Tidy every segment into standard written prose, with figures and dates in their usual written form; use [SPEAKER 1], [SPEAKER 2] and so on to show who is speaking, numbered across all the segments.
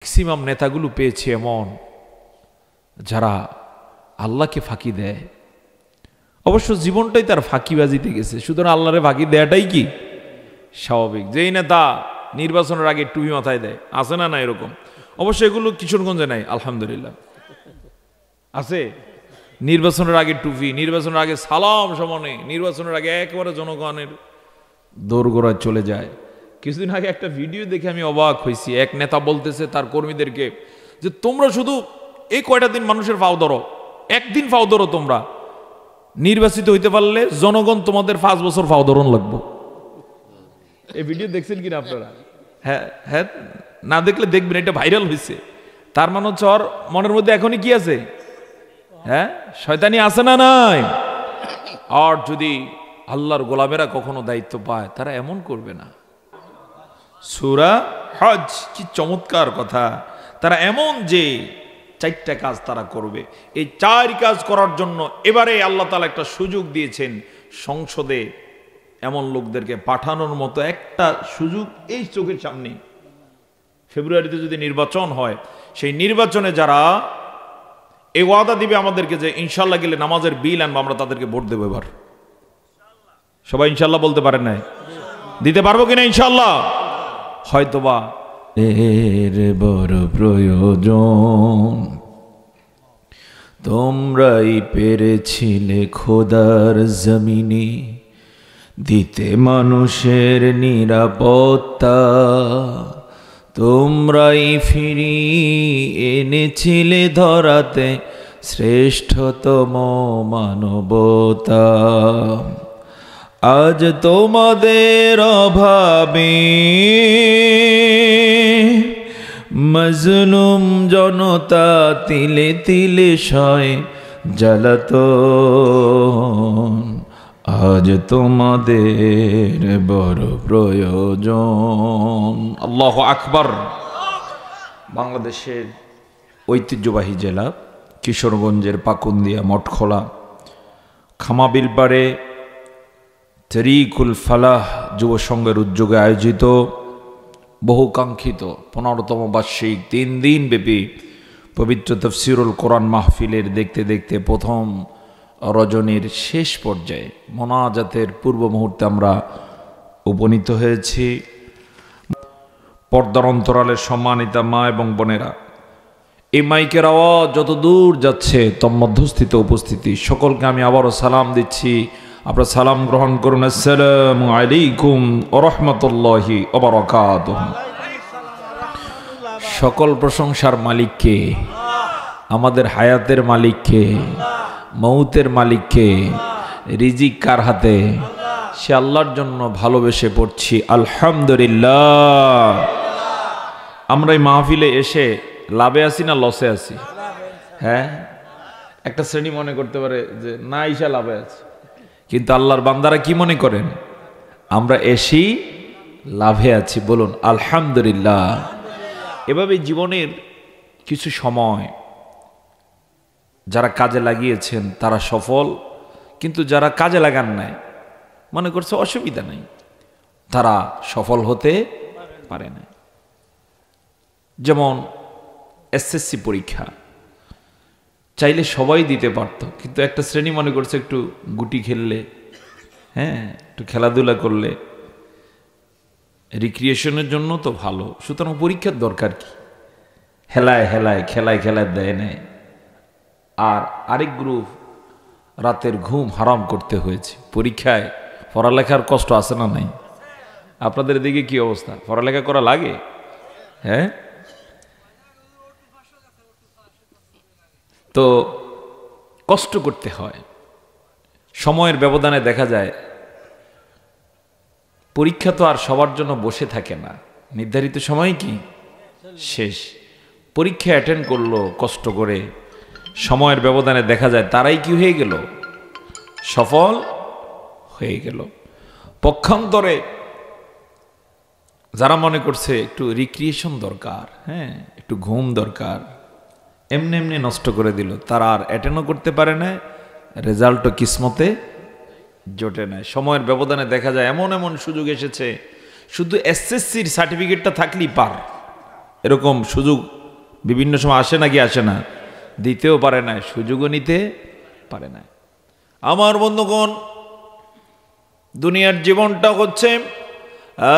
[SPEAKER 1] Maximum নেতাগুলো পেয়েছে এমন যারা আল্লাহকে ফাঁকি দেয়। অবশ্য জীবনটাই তার ফাঁকিবাজিতে গেছে, সুতরাং আল্লাহরে ফাঁকি দেয়াটাই কি স্বাভাবিক। যেই নেতা নির্বাচনের আগে টুপি মাথায় দেয়, আছে না না এরকম? অবশ্য এগুলো কিশোরগঞ্জে নাই, আলহামদুলিল্লাহ আছে। নির্বাচনের আগে টুপি, নির্বাচনের আগে সালাম সমানে, নির্বাচনের আগে একেবারে জনগণের দোরগোড়ায় চলে যায়। কিছুদিন আগে একটা ভিডিও দেখে আমি অবাক হয়েছি। এক নেতা বলতেছে তার কর্মীদেরকে যে তোমরা শুধু এই কয়টা দিন মানুষের ফাও ধরো, একদিন ফাও ধরো, তোমরা নির্বাচিত হইতে পারলে জনগণ তোমাদের 5 বছর ফাও ধরন লাগবো। এই ভিডিও দেখছেন কিনা আপনারা? হ্যাঁ হ্যাঁ, না দেখলে দেখবেন, এটা ভাইরাল হয়েছে। তার মানে হচ্ছে ওর মনের মধ্যে এখনই কি আছে? হ্যাঁ, শয়তানি আছে না নাই? আর যদি আল্লাহর গোলামেরা কখনো দায়িত্ব পায় তারা এমন করবে না। সূরা হজ, কি চমৎকার কথা। তারা এমন যে 4টা কাজ তারা করবে। এই 4 কাজ করার জন্য এবারে আল্লাহ তাআলা একটা সুযোগ দিয়েছেন সংসদে এমন লোকদেরকে পাঠানোর মতো একটা সুযোগ এই চোখের সামনে। ফেব্রুয়ারিতে যদি নির্বাচন হয়, সেই নির্বাচনে যারা এই ওয়াদা দিবে আমাদেরকে যে ইনশাল্লাহ গেলে নামাজের বিল আনবো, আমরা তাদেরকে ভোট দেবো। এবার সবাই ইনশাল্লাহ বলতে পারেন নাই? দিতে পারবো কিনা ইনশাল্লাহ? হয়তোবা এর বড় প্রয়োজন তোমরাই পেরেছিলে খোদার জমিনে দিতে মানুষের নিরাপত্তা, তোমরাই ফিরিয়ে এনেছিলে ধরাতে শ্রেষ্ঠতম মানবতা। আজ তোমাদের অভাবে মজলুম জনতা তিলে তিলে সয় জ্বালাতন। আজ তোমাদের বড় প্রয়োজন। আল্লাহু আকবার। বাংলাদেশের ঐতিহ্যবাহী জেলা কিশোরগঞ্জের পাকুন্দিয়া মঠখোলা খামাবিল পাড়ে তরিকুল ফালাহ যুব সংঘের উদ্যোগে আয়োজিত বহুকাঙ্ক্ষিত 15তম বার্ষিক 3 দিন ব্যাপী পবিত্র তাফসীরুল কোরআন মাহফিলের দেখতে দেখতে প্রথম রজনীর শেষ পর্যায়ে মোনাজাতের পূর্ব মুহূর্তে আমরা উপনীত হয়েছি। পর্দার অন্তরালের সম্মানিতা মা এবং বোনেরা, এই মাইকের আওয়াজ যত দূর যাচ্ছে তন্মধ্যস্থিত উপস্থিতি সকলকে আমি আবারও সালাম দিচ্ছি। আপনারা সালাম গ্রহণ করুন। আসসালামু আলাইকুম ওয়া রাহমাতুল্লাহি ওয়া বারাকাতুহু। সকল প্রশংসার মালিককে, আমাদের হায়াতের মালিককে, মৌতের মালিককে। রিজিক কার হাতে? সে আল্লাহর জন্য ভালোবেসে পড়ছি আলহামদুলিল্লাহ। আমরা এই মাহফিলে এসে লাভে আছি না লসে আছি? হ্যাঁ, একটা শ্রেণী মনে করতে পারে যে না ঈশা লাভে আছে, কিন্তু আল্লাহর বান্দারা কি মনে করেন? আমরা এসি লাভে আছি। বলুন আলহামদুলিল্লাহ। এভাবে জীবনের কিছু সময় যারা কাজে লাগিয়েছেন তারা সফল, কিন্তু যারা কাজে লাগান নাই, মনে করছে অসুবিধা নাই, তারা সফল হতে পারে না। যেমন এসএসসি পরীক্ষা চাইলে সবাই দিতে পারত, কিন্তু একটা শ্রেণী মনে করছে একটু গুটি খেললে, হ্যাঁ একটু খেলাধুলা করলে রিক্রিয়েশনের জন্য তো ভালো, সুতরাং পরীক্ষার দরকার কি? হেলায় হেলায় খেলায় খেলায় দেয় নেয়। আর আরেক গ্রুপ রাতের ঘুম হারাম করতে হয়েছে পরীক্ষায়। পড়ালেখার কষ্ট আছে না নাই? আপনাদের দিকে কি অবস্থা? পড়ালেখা করা লাগে? হ্যাঁ, তো কষ্ট করতে হয়। সময়ের ব্যবধানে দেখা যায় পরীক্ষা তো আর সবার জন্য বসে থাকে না, নির্ধারিত সময় কি শেষ। পরীক্ষা অ্যাটেন্ড করলো কষ্ট করে, সময়ের ব্যবধানে দেখা যায় তারাই কি হয়ে গেল? সফল হয়ে গেল। পক্ষান্তরে যারা মনে করছে একটু রিক্রিয়েশন দরকার, হ্যাঁ একটু ঘুম দরকার, এমনি এমনি নষ্ট করে দিল, তারা আর অ্যাটেন্ডও করতে পারে না, রেজাল্টও কিসমতে জোটে না। সময়ের ব্যবধানে দেখা যায় এমন এমন সুযোগ এসেছে, শুধু এসএসসির সার্টিফিকেটটা থাকলেই পার, এরকম সুযোগ বিভিন্ন সময় আসে নাকি আসে না? দিতেও পারে না, সুযোগও নিতে পারে না। আমার বন্ধুগণ, দুনিয়ার জীবনটা হচ্ছে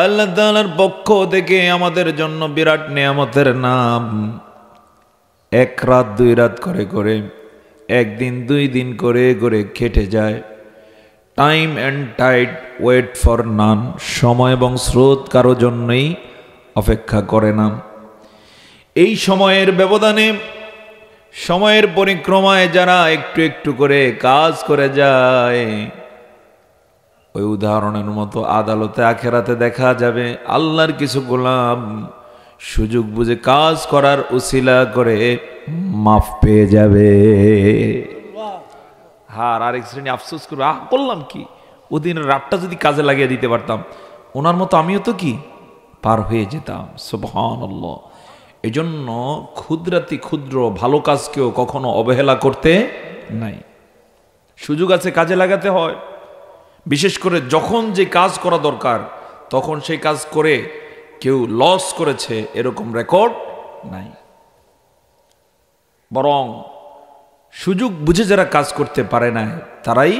[SPEAKER 1] আল্লাহ তাআলার পক্ষ থেকে আমাদের জন্য বিরাট নিয়ামতের নাম। এক রাত দুই রাত করে করে, একদিন দুই দিন করে করে কেটে যায়। Time and tide wait for none, সময় এবং স্রোত কারো জন্যই অপেক্ষা করে না। এই সময়ের ব্যবধানে, সময়ের পরিক্রমায় যারা একটু একটু করে কাজ করে যায়, ওই উদাহরণের মতো আদালতে আখেরাতে দেখা যাবে আল্লাহর কিছু গোলাম সুযোগ বুঝে কাজ করার উসিলা করে মাফ পেয়ে যাবে। হ্যাঁ, আরেক শ্রেণী আফসোস করবে, করলাম কি, ওদিন রাতটা যদি কাজে লাগিয়ে দিতে পারতাম, ওনার মতো আমিও তো কি পার হয়ে যেতাম। সুবহানাল্লাহ। এজন্য ক্ষুদ্রাতি ক্ষুদ্র ভালো কাজকেও কখনো অবহেলা করতে নাই। সুযোগ আছে, কাজে লাগাতে হয়। বিশেষ করে যখন যে কাজ করা দরকার তখন সেই কাজ করে কেউ লস করেছে এরকম রেকর্ড নাই। বরং সুযোগ বুঝে যারা কাজ করতে পারে না তারাই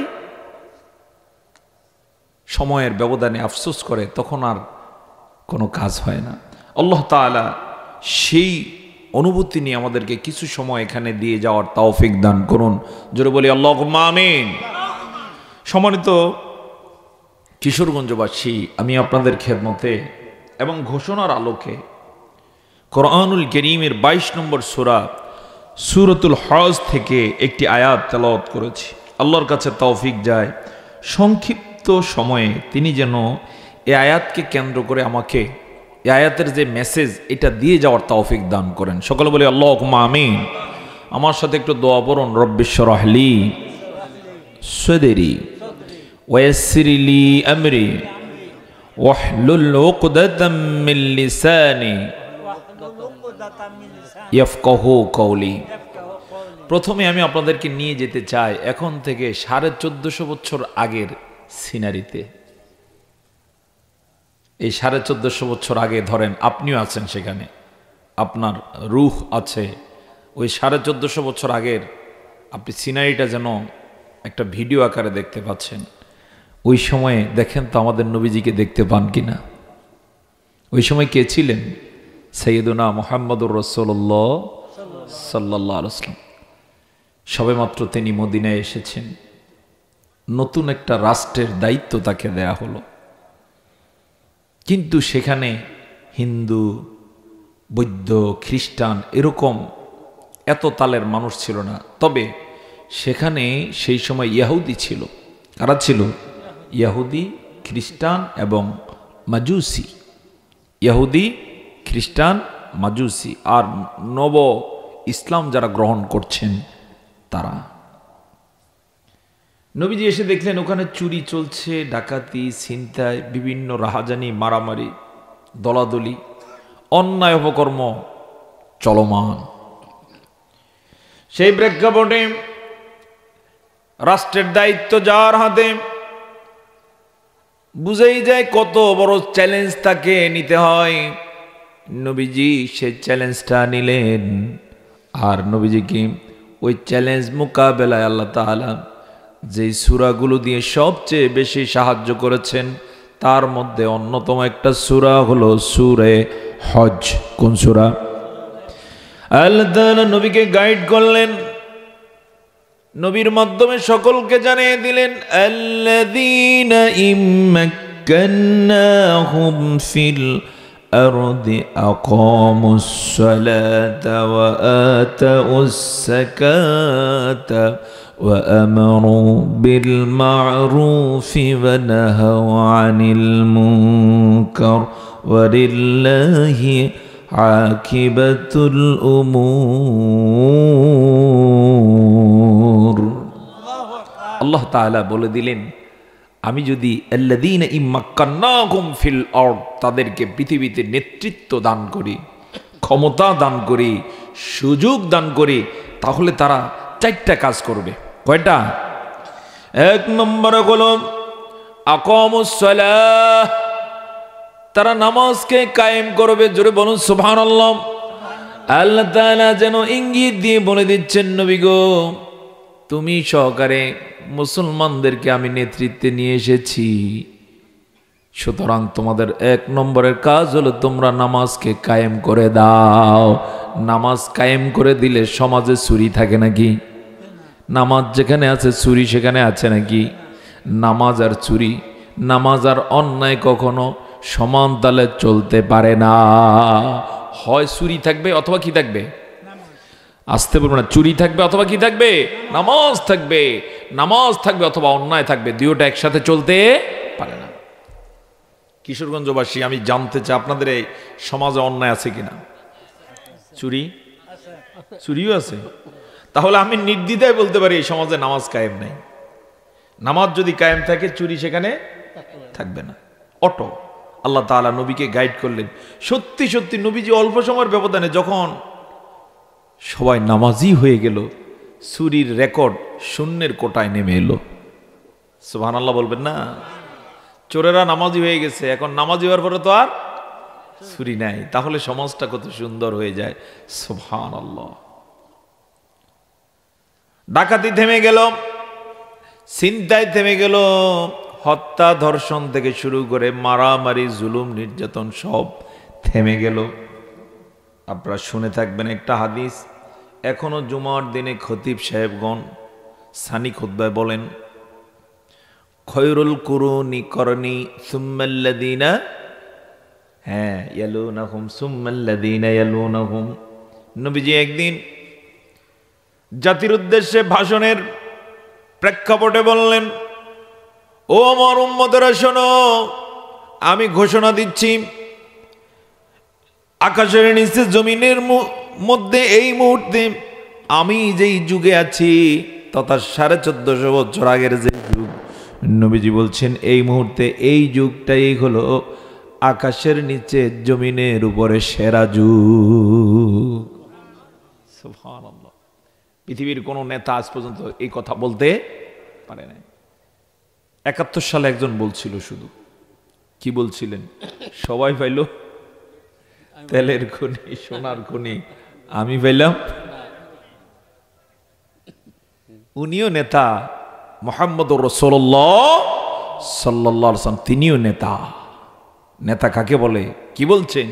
[SPEAKER 1] সময়ের ব্যবধানে আফসোস করে, তখন আর কোনো কাজ হয় না। আল্লাহ তাআলা সেই অনুভূতি নিয়ে আমাদেরকে কিছু সময় এখানে দিয়ে যাওয়ার তৌফিক দান করুন। জোরে বলি আল্লাহুম্মা আমিন। সম্মানিত কিশোরগঞ্জবাসী, আমি আপনাদের খেদমতে এবং ঘোষণার আলোকে কোরআনুল কারীমের 22 নম্বর সূরা সূরাতুল হজ থেকে একটি আয়াত তেলাওয়াত করেছি। আল্লাহর কাছে তৌফিক যায় সংক্ষিপ্ত সময়ে তিনি যেন এই আয়াতকে কেন্দ্র করে আমাকে এই আয়াতের যে মেসেজ এটা দিয়ে যাওয়ার তৌফিক দান করেন। সকলে বলি আল্লাহুম্মা আমিন। আমার সাথে একটু দোয়া পড়ুন। রব্বিশরাহ লি সাদরি ويسر لي أمري واحلل عقدة من لساني يفقهوا قولي। প্রথমে আমি আপনাদেরকে নিয়ে যেতে চাই এখন থেকে 1450 বছর আগের সিনারিতে। এই 1450 বছর আগে ধরেন আপনিও আছেন সেখানে, আপনার রূহ আছে ওই 1450 বছর আগের। আপনি সিনারিটা যেন একটা ভিডিও আকারে দেখতে পাচ্ছেন। ওই সময়ে দেখেন তো আমাদের নবীজিকে দেখতে পান কিনা। ওই সময় কে ছিলেন? সাইয়্যিদুনা মুহাম্মদুর রাসূলুল্লাহ সাল্লাল্লাহু আলাইহি ওয়াসাল্লাম। সবেমাত্র তিনি মদিনায় এসেছেন, নতুন একটা রাষ্ট্রের দায়িত্ব তাকে দেয়া হলো। কিন্তু সেখানে হিন্দু, বৌদ্ধ, খ্রিস্টান এরকম এত তালের মানুষ ছিল না। তবে সেখানে সেই সময় ইহুদি ছিল। কারা ছিল? ইহুদি, খ্রিস্টান এবং মাজুসি। ইহুদি, খ্রিস্টান, মাজুসি আর নব ইসলাম যারা গ্রহণ করছেন তারা। নবীজি এসে দেখলেন ওখানে চুরি চলছে, ডাকাতি, ছিনতাই, বিভিন্ন রাহাজানি, মারামারি, দলাদলি, অন্যায় অপকর্ম চলমান। সেই প্রেক্ষাপটে রাষ্ট্রের দায়িত্ব যার হাতে, বুঝেই যায় কত বড় চ্যালেঞ্জ তাকে নিতে হয়। নবীজি সেই চ্যালেঞ্জটা নিলেন। আর নবীজিকে ওই চ্যালেঞ্জ মোকাবেলায় আল্লাহ তাআলা যেই সূরাগুলো দিয়ে সবচেয়ে বেশি সাহায্য করেছেন তার মধ্যে অন্যতম একটা সূরা হলো সূরা হজ। কোন সূরা? আল্লাহ তাআলা নবীকে গাইড করলেন, নবীর মাধ্যমে সকলকে জানিয়ে দিলেন আল্লাযীনা ইম্মাক্কান্নাহুম ফিল আরদি আকামুস সালাতা ওয়া আতাউস যাকাতা ওয়া আমারু বিল মা'রুফি ওয়া নাহাউ আনিল মুনকার ওয়া লিল্লাহি আকিবাতুল উমুর। আল্লাহ তাআলা বলে দিলেন, আমি যদি আল্লাযীনা ইম্মাক্কান্নাহুম ফিল আরদ, তাদেরকে পৃথিবীতে নেতৃত্ব দান করি, ক্ষমতা দান করি, সুযোগ দান করি, তাহলে তারা 4টা কাজ করবে। কয়টা? 1 নম্বরে হলো আকামুস সালাহ, তারা নামাজকে কায়েম করবে। জোরে বলুন সুবহানাল্লাহ। আল্লাহ তাআলা যেন ইঙ্গিত দিয়ে বলে দিচ্ছেন, নবী গো, তুমি সহকারে মুসলমানদেরকে আমি নেতৃত্বে নিয়ে এসেছি, সুতরাং তোমাদের 1 নম্বরের কাজ হলো তোমরা নামাজকে কায়েম করে দাও। নামাজ কায়েম করে দিলে সমাজে চুরি থাকে নাকি? নামাজ যেখানে আছে চুরি সেখানে আছে নাকি? নামাজ আর চুরি, নামাজ আর অন্যায় কখনো সমান তালে চলতে পারে না। হয় চুরি থাকবে অথবা কি থাকবে? আসতে বলবো না, চুরি থাকবে অথবা কি থাকবে? নামাজ থাকবে। নামাজ থাকবে অথবা অন্যায় থাকবে, দুইটা একসাথে চলতে পারে না। কিশোরগঞ্জবাসী, আমি জানতে চাই আপনাদের এই সমাজে অন্যায় আছে কিনা? চুরিও আছে। তাহলে আমি নির্দ্বিধায় বলতে পারি এই সমাজে নামাজ কায়েম নাই। নামাজ যদি কায়েম থাকে চুরি সেখানে থাকবে না। অটো আল্লাহ তাআলা নবীকে গাইড করলেন। সত্যি সত্যি নবীজি অল্প সময়ের ব্যবধানে যখন সবাই নামাজি হয়ে গেল, চুরির রেকর্ড শূন্যের কোটায় নেমে এলো। সুবহানাল্লাহ বলবেন না? চোরেরা নামাজি হয়ে গেছে, এখন নামাজি হওয়ার পরে তো আর চুরি নাই। তাহলে সমাজটা কত সুন্দর হয়ে যায়। সুবহানাল্লাহ। ডাকাতি থেমে গেল, ছিনতাই থেমে গেল, হত্যা ধর্ষণ থেকে শুরু করে মারামারি জুলুম নির্যাতন সব থেমে গেল। আপনারা শুনে থাকবেন একটা হাদিস, এখনো জুমার দিনে খতিব সাহেবগণ সানি খুতবায় বলেন, খয়রুল কুরুনি করনি সুম্মাল্লাযিনা ইয়ালুনাহুম সুম্মাল্লাযিনা ইয়ালুনাহুম। নবীজি একদিন জাতির উদ্দেশ্যে ভাষণের প্রেক্ষাপটে বললেন, ও আমার উম্মতেরা শোনো, আমি ঘোষণা দিচ্ছি, আকাশের নিচে জমিনের মধ্যে এই মুহূর্তে আমি যেই যুগে আছি তথা 1450 বছর আগের যে যুগ, নবীজি বলছেন এই মুহূর্তে এই যুগটাই হলো আকাশের নিচে জমিনের উপরে সেরা যুগ। সুবহানাল্লাহ। পৃথিবীর কোন নেতা আজ পর্যন্ত এই কথা বলতে পারে না। 71 সালে একজন বলছিল, শুধু কি বলছিলেন? সবাই পাইল তেলের খনি, সোনার খনি, আমি পাইলাম। উনিও নেতা, মুহাম্মদুর রাসূলুল্লাহ সাল্লাল্লাহু আলাইহি ওয়াসাল্লাম তিনিও নেতা। নেতা কাকে বলে? কি বলছেন?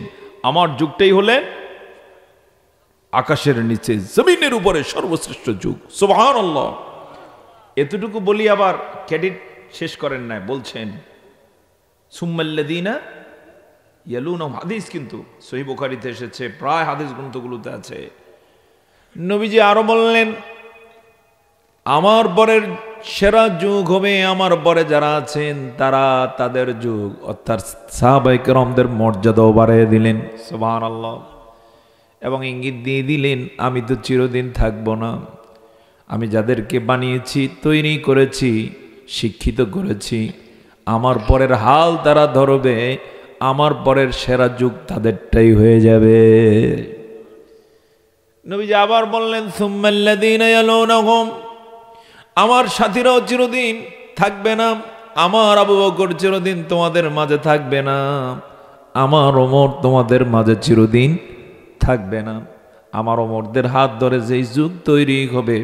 [SPEAKER 1] আমার যুগটাই হলে আকাশের নিচে জমিনের উপরে সর্বশ্রেষ্ঠ যুগ। সুবহানাল্লাহ। এতটুকু বলি আবার ক্রেডিট শেষ করেন না, বলছেন সুম্মাল্লাযিনা ইয়ালুনাহুম। হাদিস কিন্তু সহিহ বুখারীতে এসেছে, প্রায় হাদিস গ্রন্থগুলোতে আছে। নবীজি আরো বললেন, আমার পরের সেরা যুগ হবে, আমার পরে যারা আছেন তারা তাদের যুগ, অর্থাৎ সাহাবায়ে কেরামদের মর্যাদাও বাড়িয়ে দিলেন। সুবহানাল্লাহ। এবং ইঙ্গিত দিয়ে দিলেন, আমি তো চিরদিন থাকব না, আমি যাদেরকে বানিয়েছি, তৈরি করেছি, শিক্ষিত করেছি, আমার পরের হাল তারা ধরবে, আমার পরের সেরা যুগ তাদেরটাই হয়ে যাবে। নবীজি আবার বললেন, সুম্মাল্লাযীনা ইয়ালুনাহুম, আমার সাথীরাও চিরদিন থাকবে না, আমার আবু বকর চিরদিন তোমাদের মাঝে থাকবে না, আমার ওমর তোমাদের মাঝে চিরদিন থাকবে না। আমার ওমরদের হাত ধরে যেই যুগ তৈরি হবে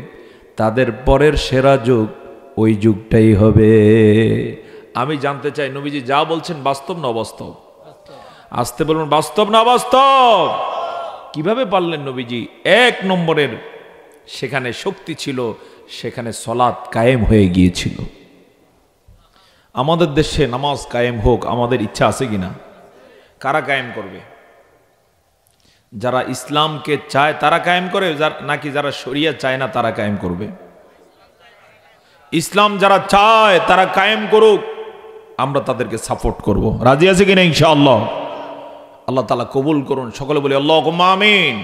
[SPEAKER 1] তাদের পরের সেরা যুগ ওই যুগটাই হবে। আমি জানতে চাই, নবীজি যা বলছেন বাস্তব না অবাস্তব? আসতে বলুন, বাস্তব না অবাস্তব? কিভাবে পারলেন নবীজি? 1 নম্বরের সেখানে শক্তি ছিল, সেখানে সলাৎ কায়েম হয়ে গিয়েছিল। আমাদের দেশে নামাজ কায়েম হোক, আমাদের ইচ্ছা আছে কিনা? কারা কায়েম করবে? যারা ইসলামকে চায় তারা কায়েম করে, নাকি যারা শরিয়া চায় না তারা কায়েম করবে? ইসলাম যারা চায় তারা কায়েম করুক, আমরা তাদেরকে সাপোর্ট করব। রাজি আছে কিনা ইনশাআল্লাহ? আল্লাহ তাআলা কবুল করুন। সকলে বলি আল্লাহুম্মা আমিন।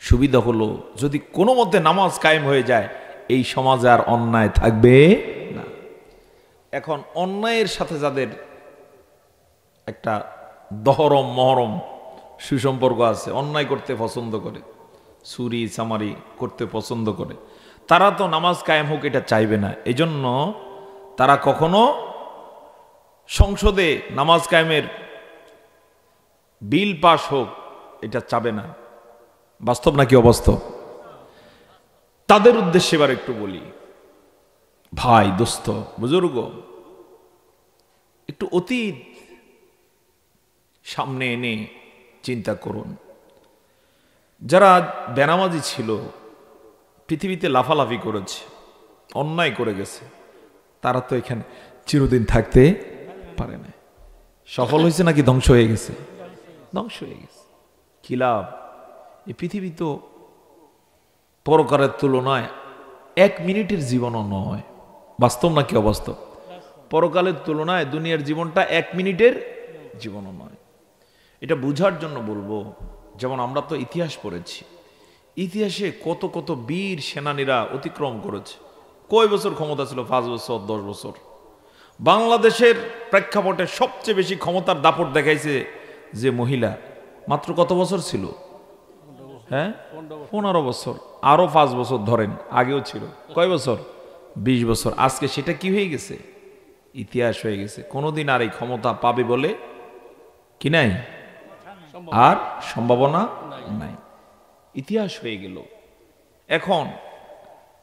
[SPEAKER 1] সুবিধা হলো, যদি কোনো মতে নামাজ কায়েম হয়ে যায়, এই সমাজে আর অন্যায় থাকবে না। এখন অন্যায়ের সাথে যাদের একটা দহরম মহরম সুসম্পর্ক আছে, অন্যায় করতে পছন্দ করে, চুরি চামারি করতে পছন্দ করে, তারা তো নামাজ কায়েম হোক এটা চাইবে না। এজন্য তারা কখনো সংসদে নামাজ কায়েমের বিল পাস হোক এটা চাবে না। বাস্তব নাকি অবাস্তব? তাদের উদ্দেশ্যে এবার একটু বলি, ভাই দোস্ত বুজুর্গ, একটু অতীত সামনে এনে চিন্তা করুন। যারা বেনামাজি ছিল, পৃথিবীতে লাফালাফি করেছে, অন্যায় করে গেছে, তারা তো এখানে চিরদিন থাকতে পারে না। সফল হয়েছে নাকি ধ্বংস হয়ে গেছে? ধ্বংস হয়ে গেছে। কি লাভ? এই পৃথিবী তো পরকালের তুলনায় 1 মিনিটের জীবনও নয়। বাস্তব নাকি অবাস্তব? পরকালের তুলনায় দুনিয়ার জীবনটা 1 মিনিটের জীবনও নয়। এটা বুঝার জন্য বলবো, যেমন আমরা তো ইতিহাস পড়েছি, ইতিহাসে কত কত বীর সেনানীরা অতিক্রম করেছে। কয় বছর ক্ষমতা ছিল? 5 বছর, 10 বছর। বাংলাদেশের প্রেক্ষাপটে সবচেয়ে বেশি ক্ষমতার দাপট দেখাইছে যে মহিলা, মাত্র কত বছর ছিল? হ্যাঁ, 15 বছর। আরো 5 বছর ধরেন, আগেও ছিল কয় বছর? 20 বছর। আজকে সেটা কি হয়ে গেছে? ইতিহাস হয়ে গেছে। কোনোদিন আর এই ক্ষমতা পাবে বলে কি নাই, আর সম্ভাবনা নাই, ইতিহাস হয়ে গেল। এখন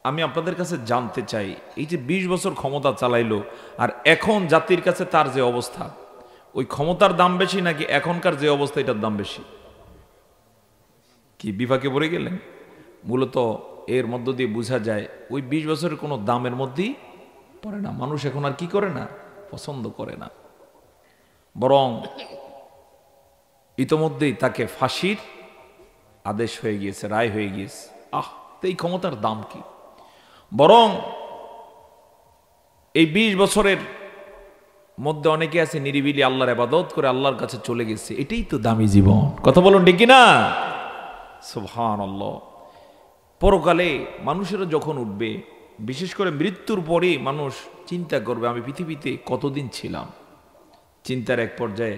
[SPEAKER 1] আমি আপনাদের কাছে জানতে চাই, এই যে 20 বছর ক্ষমতা চালাইলো, আর এখন জাতির কাছে তার যে অবস্থা, ওই ক্ষমতার দাম বেশি নাকি এখনকার যে অবস্থা এটার দাম বেশি? কি বিপাকে পড়ে গেলেন? মূলত এর মধ্য দিয়ে বোঝা যায় ওই 20 বছরের কোনো দামের মধ্যেই পড়ে না। মানুষ এখন আর কি করে না, পছন্দ করে না, বরং ইতোমধ্যেই তাকে ফাঁসির আদেশ হয়ে গিয়েছে, রায় হয়ে গিয়েছে। তো এই ক্ষমতার দাম কি? বরং এই 20 বছরের মধ্যে অনেকে আছে নিরিবিলি আল্লাহর ইবাদত করে আল্লাহর কাছে চলে গেছে। এটাই তো দামি জীবন। কথা বলুন ঠিক কিনা? সুবহানাল্লাহ। পরকালে মানুষেরা যখন উঠবে, বিশেষ করে মৃত্যুর পরে মানুষ চিন্তা করবে আমি পৃথিবীতে কতদিন ছিলাম। চিন্তার এক পর্যায়ে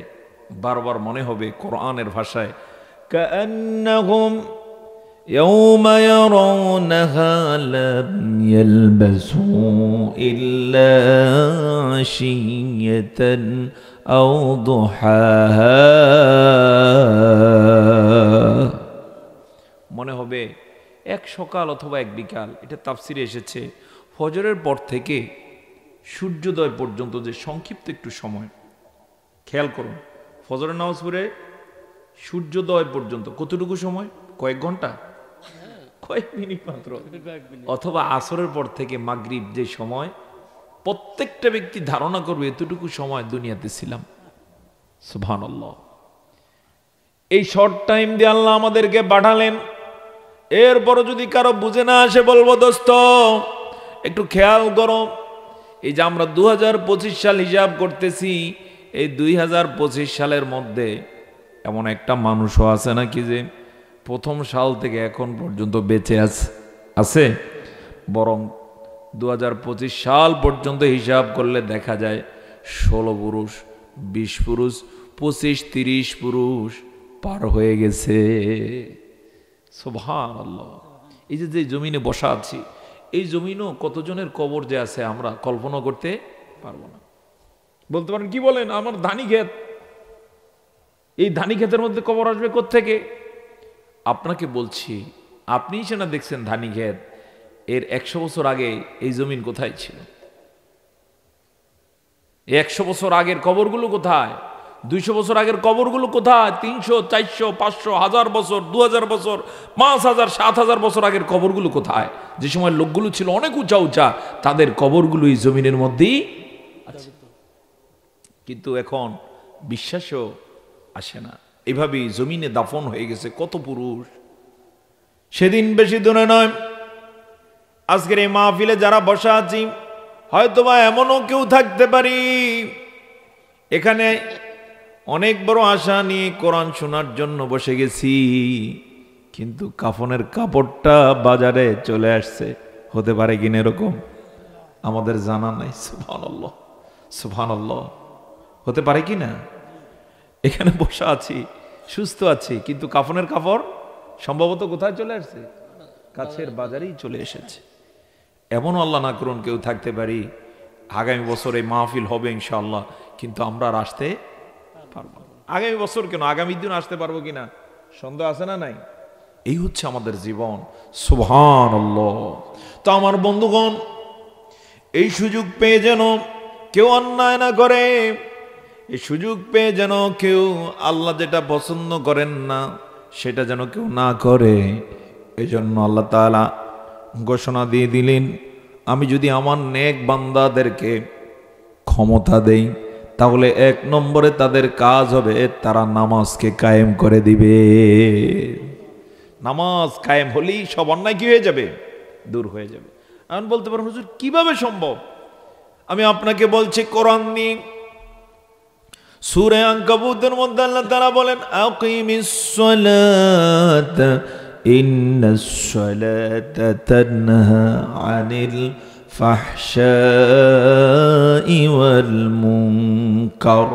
[SPEAKER 1] বারবার মনে হবে কোরআনের ভাষায়, কাআন্নাহুম ইয়াওমা ইয়ারাউনাহা লাম ইয়ালবাসু ইল্লা আশিয়াতান আও দুহাহা। মনে হবে এক সকাল অথবা এক বিকাল। এটা তাফসিরে এসেছে, ফজরের পর থেকে সূর্যোদয় পর্যন্ত যে সংক্ষিপ্ত একটু সময়, খেয়াল করুন, ফজরের নামাজ পড়ে সূর্যোদয় পর্যন্ত কতটুকু সময়? কয়েক ঘন্টা, কয়েক মিনিট মাত্র। অথবা আসরের পর থেকে মাগরিব যে সময়, প্রত্যেকটা ব্যক্তি ধারণা করবে এতটুকু সময় দুনিয়াতে ছিলাম। সুবহানাল্লাহ। এই শর্ট টাইম দিয়ে আল্লাহ আমাদেরকে পাঠালেন। এরপরও যদি কারো বুঝে না আসে, বলবো দোস্ত একটু খেয়াল করো, এই যে আমরা 2025 সাল হিসাব করতেছি, এই 2025 সালের মধ্যে এমন একটা মানুষও আছে নাকি যে প্রথম সাল থেকে এখন পর্যন্ত বেঁচে আছে? বরং 2025 সাল পর্যন্ত হিসাব করলে দেখা যায় 16 পুরুষ, 20 পুরুষ, 25-30 পুরুষ পার হয়ে গেছে। সুবহানাল্লাহ। এই যে জমিনে বসা আছি, এই জমিনও কতজনের কবর যে আছে আমরা কল্পনা করতে পারবো না। বলতে পারেন কি বলেন, আমার ধানি ক্ষেত, এই ধানি ক্ষেতের মধ্যে কবর আসবে কোত্থেকে? আপনাকে বলছি, আপনিই সেনা দেখছেন ধানি ক্ষেত, এর 100 বছর আগে এই জমিন কোথায় ছিল? 100 বছর আগের কবরগুলো কোথায়? 200 বছর আগের কবরগুলো কোথায়? 300, 400, 500, 1000 বছর, 2000 বছর, 5000, 7000 বছর আগের কবরগুলো কোথায়? যে সময় লোকগুলো ছিল অনেক উঁচা উঁচা, তাদের কবরগুলো এই জমিনের মধ্যেই আছে। কিন্তু এখন বিশ্বাসও আসে না, এভাবেই জমিনে দাফন হয়ে গেছে কত পুরুষ। সেদিন বেশি দূরে নয়, আজকের এই মাহফিলে যারা বসা আছি, হয়তোবা এমনও কেউ থাকতে পারি এখানে অনেক বড় আশা নিয়ে কোরআন শোনার জন্য বসে গেছি, কিন্তু কাফনের কাপড়টা বাজারে চলে আসছে। হতে পারে কিনা এরকম? আমাদের জানা নাই। সুবহানাল্লাহ, সুবহানাল্লাহ। হতে পারে কিনা? এখানে বসা আছি, সুস্থ আছি, কিন্তু কাফনের কাপড় সম্ভবত কোথায় চলে আসছে? কাছের বাজারেই চলে এসেছে। এমনও আল্লাহ না করুন কেউ থাকতে পারি আগামী বছর এই মাহফিল হবে ইনশাআল্লাহ, কিন্তু আমরা আর আসতে পারবো না। আগামী বছর কেন, আগামী দিন আসতে পারবো কিনা সন্দেহ আছে না নাই? এই হচ্ছে আমাদের জীবন। সুবহানাল্লাহ। তো আমার বন্ধুগণ, এই সুযোগ পেয়ে যেন কেউ অন্যায় না করে, এই সুযোগ পেয়ে যেন কেউ আল্লাহ যেটা পছন্দ করেন না সেটা যেন কেউ না করে। এজন্য আল্লাহ তাআলা ঘোষণা দিয়ে দিলেন, আমি যদি আমার নেক বান্দাদেরকে ক্ষমতা দেই তাহলে 1 নম্বরে তাদের কাজ হবে তারা নামাজকে কায়েম করে দিবে। নামাজ কায়েম হলেই সব অন্যায় কি হয়ে যাবে? দূর হয়ে যাবে। এখন বলতে পারেন, হুজুর কিভাবে সম্ভব? আমি আপনাকে বলছি কোরআন নিয়ে। সূরা আনকাবুতের মধ্যে আল্লাহ তাআলা বলেন, আকিমিস সালাতা ইন্নাস সালাতা তানহা আনিল ফাহশাই ওয়াল মুনকার।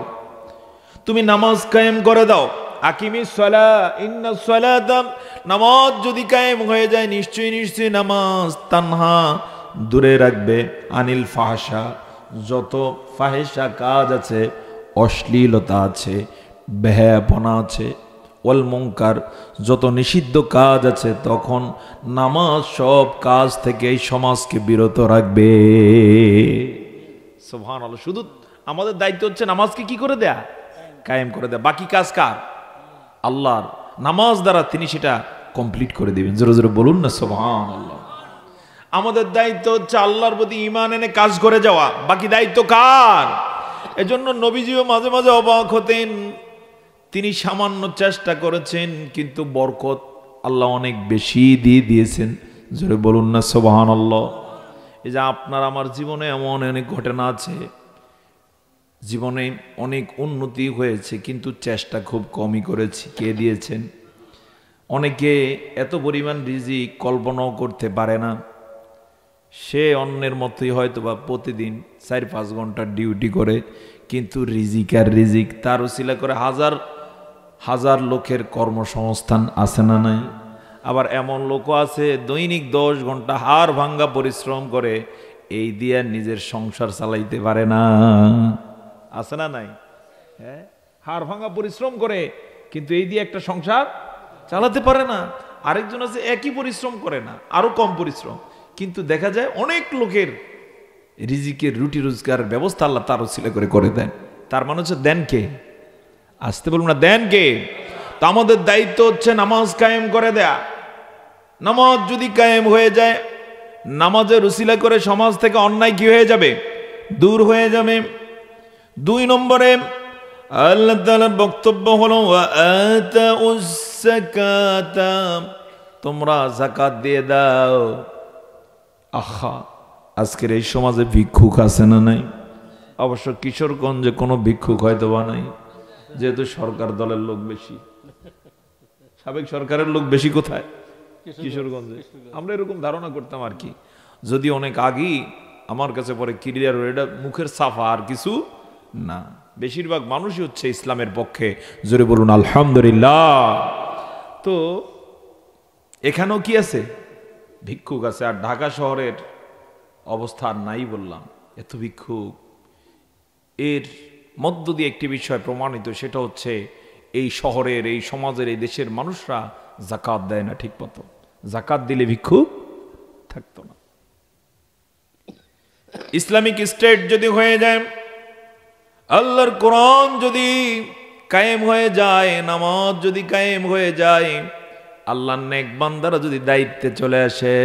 [SPEAKER 1] তুমি নামাজ কায়েম করে দাও। আকিমিস সালাহ ইন্নাস সালাতা, নামাজ যদি কায়েম হয়ে যায় নিশ্চয়ই নামাজ তানহা দূরে রাখবে আনিল ফাহশা, যত ফাহেসা কাজ আছে, অশ্লীলতা আছে, বেহায়াপনা আছে, ওয়াল মুনকার, যত নিষিদ্ধ কাজ আছে, তখন নামাজ সব কাজ থেকে এই সমাজকে বিরত রাখবে। সুবহানাল্লাহ। শুধু আমাদের দায়িত্ব হচ্ছে নামাজকে কি করে দেয়া? কায়েম করে দেয়া। বাকি কাজ কার? আল্লাহর। নামাজ দ্বারা তিনি সেটা কমপ্লিট করে দিবেন। জোরে জোরে বলুন না সুবহানাল্লাহ। আমাদের দায়িত্ব হচ্ছে আল্লাহর প্রতি ঈমান এনে কাজ করে যাওয়া। বাকি দায়িত্ব কার? এজন্য নবীজিও মাঝে মাঝে অবাক হতেন। তিনি সামান্য চেষ্টা করেছেন কিন্তু বরকত আল্লাহ অনেক বেশি দিয়ে দিয়েছেন। জোরে বলুন না সুবহানাল্লাহ। এই যে আপনার আমার জীবনে এমন অনেক ঘটনা আছে, জীবনে অনেক উন্নতি হয়েছে কিন্তু চেষ্টা খুব কমই করেছি। কে দিয়েছেন? অনেকে এত পরিমাণ রিজিক কল্পনাও করতে পারে না। সে অন্যের মতোই হয়তো বা প্রতিদিন 4-5 ঘন্টা ডিউটি করে, কিন্তু রিজিক আর রিজিক তার উসিলা করে হাজার হাজার লোকের কর্মসংস্থান আছে না নাই? আবার এমন লোকও আছে দৈনিক 10 ঘন্টা হাড় ভাঙ্গা পরিশ্রম করে, এই দিয়ে নিজের সংসার চালাইতে পারে না। আছে না নাই? হ্যাঁ, হাড় ভাঙ্গা পরিশ্রম করে কিন্তু এই দিয়ে একটা সংসার চালাতে পারে না। আরেকজন আছে একই পরিশ্রম করে না, আরো কম পরিশ্রম, কিন্তু দেখা যায় অনেক লোকের রিজিকের রুটি রোজগারের ব্যবস্থা আল্লাহ তার উসিলা করে দেন। তার মানে হচ্ছে দেন কে? আসতে বলুন না, দেন কে? তো আমাদের দায়িত্ব হচ্ছে নামাজ কায়েম করে দেয়া। নামাজ যদি কায়েম হয়ে যায়, নামাজের উসিলা করে সমাজ থেকে অন্যায় কি হয়ে যাবে? দূর হয়ে যাবে। 2 নম্বরে আল্লাহ তাআলার বক্তব্য হলো ওয়া আতাউস যাকাতা, তোমরা যাকাত দিয়ে দাও। আহা, আজকের এই সমাজে ভিক্ষুক আছে না নাই? অবশ্য কিশোরগঞ্জে কোনো ভিক্ষুক হয়তো বা নাই, যেহেতু সরকার দলের লোক বেশি। সাবেক সরকারের লোক বেশি কোথায়? কিশোরগঞ্জে। আমরা এরকম ধারণা করতাম আর কি, যদি অনেক আগেই আমার কাছে পরে ক্লিয়ার, এটা মুখের সাফা আর কিছু না। বেশিরভাগ মানুষই হচ্ছে ইসলামের পক্ষে। জোরে বলুন আলহামদুলিল্লাহ। তো এখানেও কি আছে? ভিক্ষুক আছে। আর ঢাকা শহরের অবস্থা আর নাই বললাম, এত ভিক্ষুক। এর মধ্য দিয়ে একটি বিষয় প্রমাণিত, সেটা হচ্ছে এই শহরের, এই সমাজের, এই দেশের মানুষরা যাকাত দেয় না ঠিক মতো। যাকাত দিলে ভিক্ষুক থাকতো না। ইসলামিক স্টেট যদি হয়ে যায়, আল্লাহর কোরআন যদি কায়েম হয়ে যায়, নামাজ যদি কায়েম হয়ে যায়, আল্লাহর নেক বান্দারা যদি দায়িত্বে চলে আসে,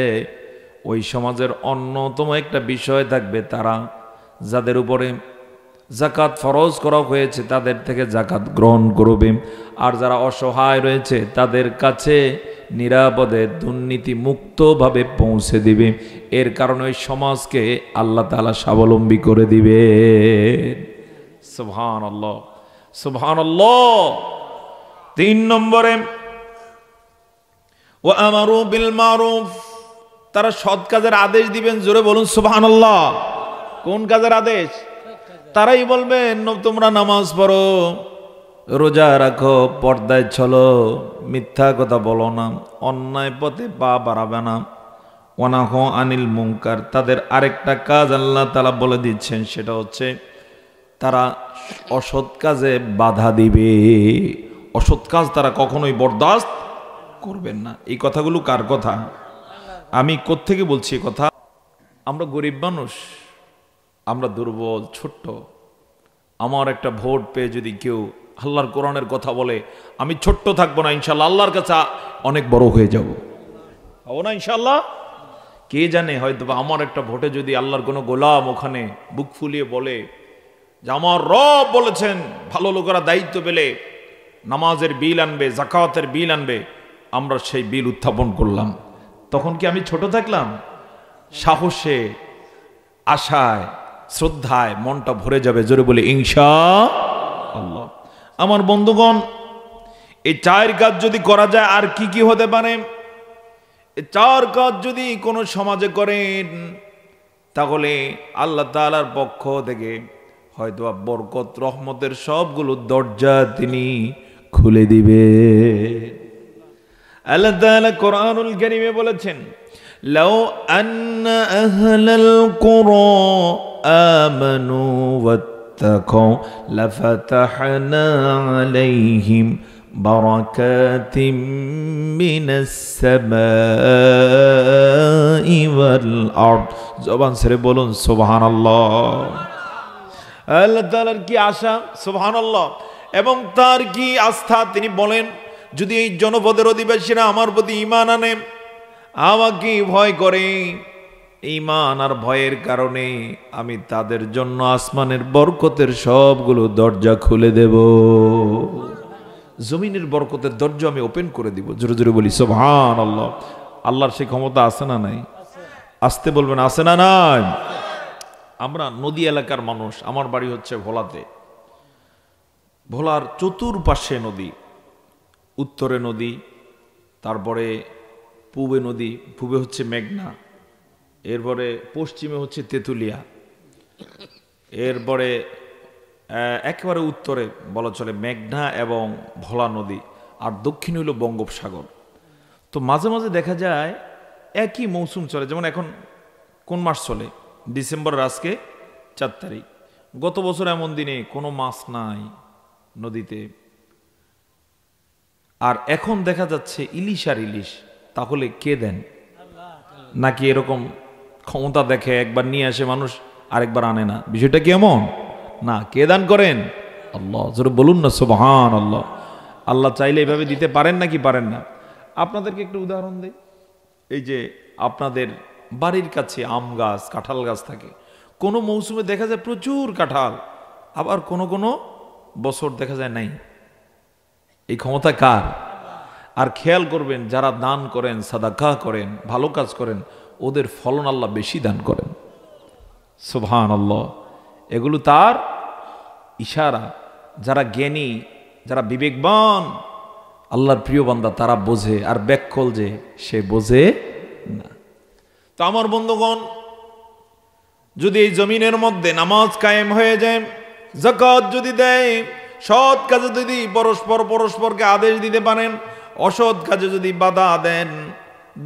[SPEAKER 1] ওই সমাজের অন্যতম একটা বিষয় থাকবে, তারা যাদের উপরে যাকাত ফরজ করা হয়েছে তাদের থেকে যাকাত গ্রহণ করবে। আর যারা অসহায় রয়েছে তাদের কাছে নিরাপদে দুর্নীতি মুক্তভাবে পৌঁছে দিবে। এর কারণে ওই সমাজকে আল্লাহ তাআলা স্বাবলম্বী করে দিবে। সুবহানাল্লাহ, সুবহানাল্লাহ। 3 নম্বরে ওয়া আমারু বিল মারুফ, তারা সৎ কাজের আদেশ দিবেন। জোরে বলুন সুবহানাল্লাহ। কোন কাজের আদেশ? তারাই বলবেন তোমরা নামাজ পড়ো, রোজা রাখো, পর্দায় চলো, মিথ্যা কথা বলো না, অন্যায় পথে পা বাড়াবে না। ওয়ানাহু আনিল মুনকার, তাদের আরেকটা কাজ আল্লাহ তাআলা বলে দিচ্ছেন, সেটা হচ্ছে তারা অসৎ কাজে বাধা দিবে। অসৎ কাজ তারা কখনোই বরদাস্ত করবেন না। এই কথাগুলো কার কথা? আমি কোত্থেকে বলছি এই কথা? আমরা গরিব মানুষ, আমরা দুর্বল, ছোট্ট। আমার একটা ভোট পেয়ে যদি কেউ আল্লাহর কোরআনের কথা বলে, আমি ছোট্ট থাকবো না, ইনশাল্লাহ আল্লাহর কাছে অনেক বড় হয়ে যাব, হবো না ইনশাল্লাহ? কে জানে, হয়তো আমার একটা ভোটে যদি আল্লাহর কোনো গোলাম ওখানে বুক ফুলিয়ে বলে যে আমার রব বলেছেন ভালো লোকেরা দায়িত্ব পেলে নামাজের বিল আনবে, যাকাতের বিল আনবে, আমরা সেই বিল উত্থাপন করলাম, তখন কি আমি ছোট থাকলাম? সাহসে, আশায়, শ্রদ্ধায় মনটা ভরে যাবে, জোরে বলে ইনশাআল্লাহ। আমার বন্ধুগণ, এই 4 কাজ যদি করা যায়, আর কি কি হতে পারে? এই 4 কাজ যদি কোনো সমাজে করেন, তাহলে আল্লাহ তাআলার পক্ষ থেকে হয়তো বরকত রহমতের সবগুলো দরজা তিনি খুলে দিবে। আল্লাহ তাআলা কোরআনুল কারীমে বলেছেন, লাউ আন্না আহলাল কুরা আমানু ওয়াত্তাকাউ লাফাতাহনা আলাইহিম বারাকাতিম মিনাস সামাই ওয়াল আরদ। জবান ছেড়ে বলুন সুবহানাল্লাহ। আল্লাহ তাআলার কি আশা, সুবহানাল্লাহ, এবং তার কি আস্থা। তিনি বলেন, যদি এই জনপদের অধিবাসীরা আমার প্রতি ঈমান আনে, আমাকে ভয় করে, ঈমান আর ভয়ের কারণে আমি তাদের জন্য আসমানের বরকতের সবগুলো দরজা খুলে দেব, জমিনের বরকতের দরজা আমি ওপেন করে দিব। জোরে জোরে বলি সুবহানাল্লাহ। আল্লাহর সেই ক্ষমতা আছে না নাই? আসতে বলবেন, আছে না নাই? আমরা নদী এলাকার মানুষ, আমার বাড়ি হচ্ছে ভোলাতে। ভোলার চতুর্পাশে নদী, উত্তরে নদী, তারপরে পূবে নদী, পূবে হচ্ছে মেঘনা, এরপরে পশ্চিমে হচ্ছে তেঁতুলিয়া, এরপরে একেবারে উত্তরে বলা চলে মেঘনা এবং ভোলা নদী, আর দক্ষিণ হইল বঙ্গোপসাগর। তো মাঝে মাঝে দেখা যায় একই মৌসুম চলে, যেমন এখন কোন মাস চলে? ডিসেম্বরের আজকে 4 তারিখ। গত বছর এমন দিনে কোনো মাছ নাই নদীতে, আর এখন দেখা যাচ্ছে ইলিশ আর ইলিশ। তাহলে কে দেন? নাকি এরকম ক্ষমতা দেখে একবার নিয়ে আসে মানুষ, আরেকবার আনে না? বিষয়টা কি এমন না? কে দান করেন? আল্লাহ। জোরে বলুন না সুবহানাল্লাহ। আল্লাহ চাইলে এইভাবে দিতে পারেন নাকি পারেন না? আপনাদেরকে একটু উদাহরণ দেই। এই যে আপনাদের বাড়ির কাছে আম গাছ, কাঁঠাল গাছ থাকে, কোনো মৌসুমে দেখা যায় প্রচুর কাঁঠাল, আবার কোনো কোনো বছর দেখা যায় নাই। এই ক্ষমতা কার? আর খেয়াল করবেন, যারা দান করেন, সাদাকা করেন, ভালো কাজ করেন, ওদের ফলন আল্লাহ বেশি দান করেন। সুবহানাল্লাহ। এগুলো তার ইশারা। যারা জ্ঞানী, যারা বিবেকবান, আল্লাহর প্রিয় বান্দা, তারা বোঝে, আর ব্যাককল যে সে বোঝে না। তো আমার বন্ধুগণ, যদি এই জমিনের মধ্যে নামাজ কায়েম হয়ে যায়, যাকাত যদি দেয়, সৎ কাজে যদি পরস্পরকে আদেশ দিতে পারেন, অসৎ কাজে যদি বাধা দেন,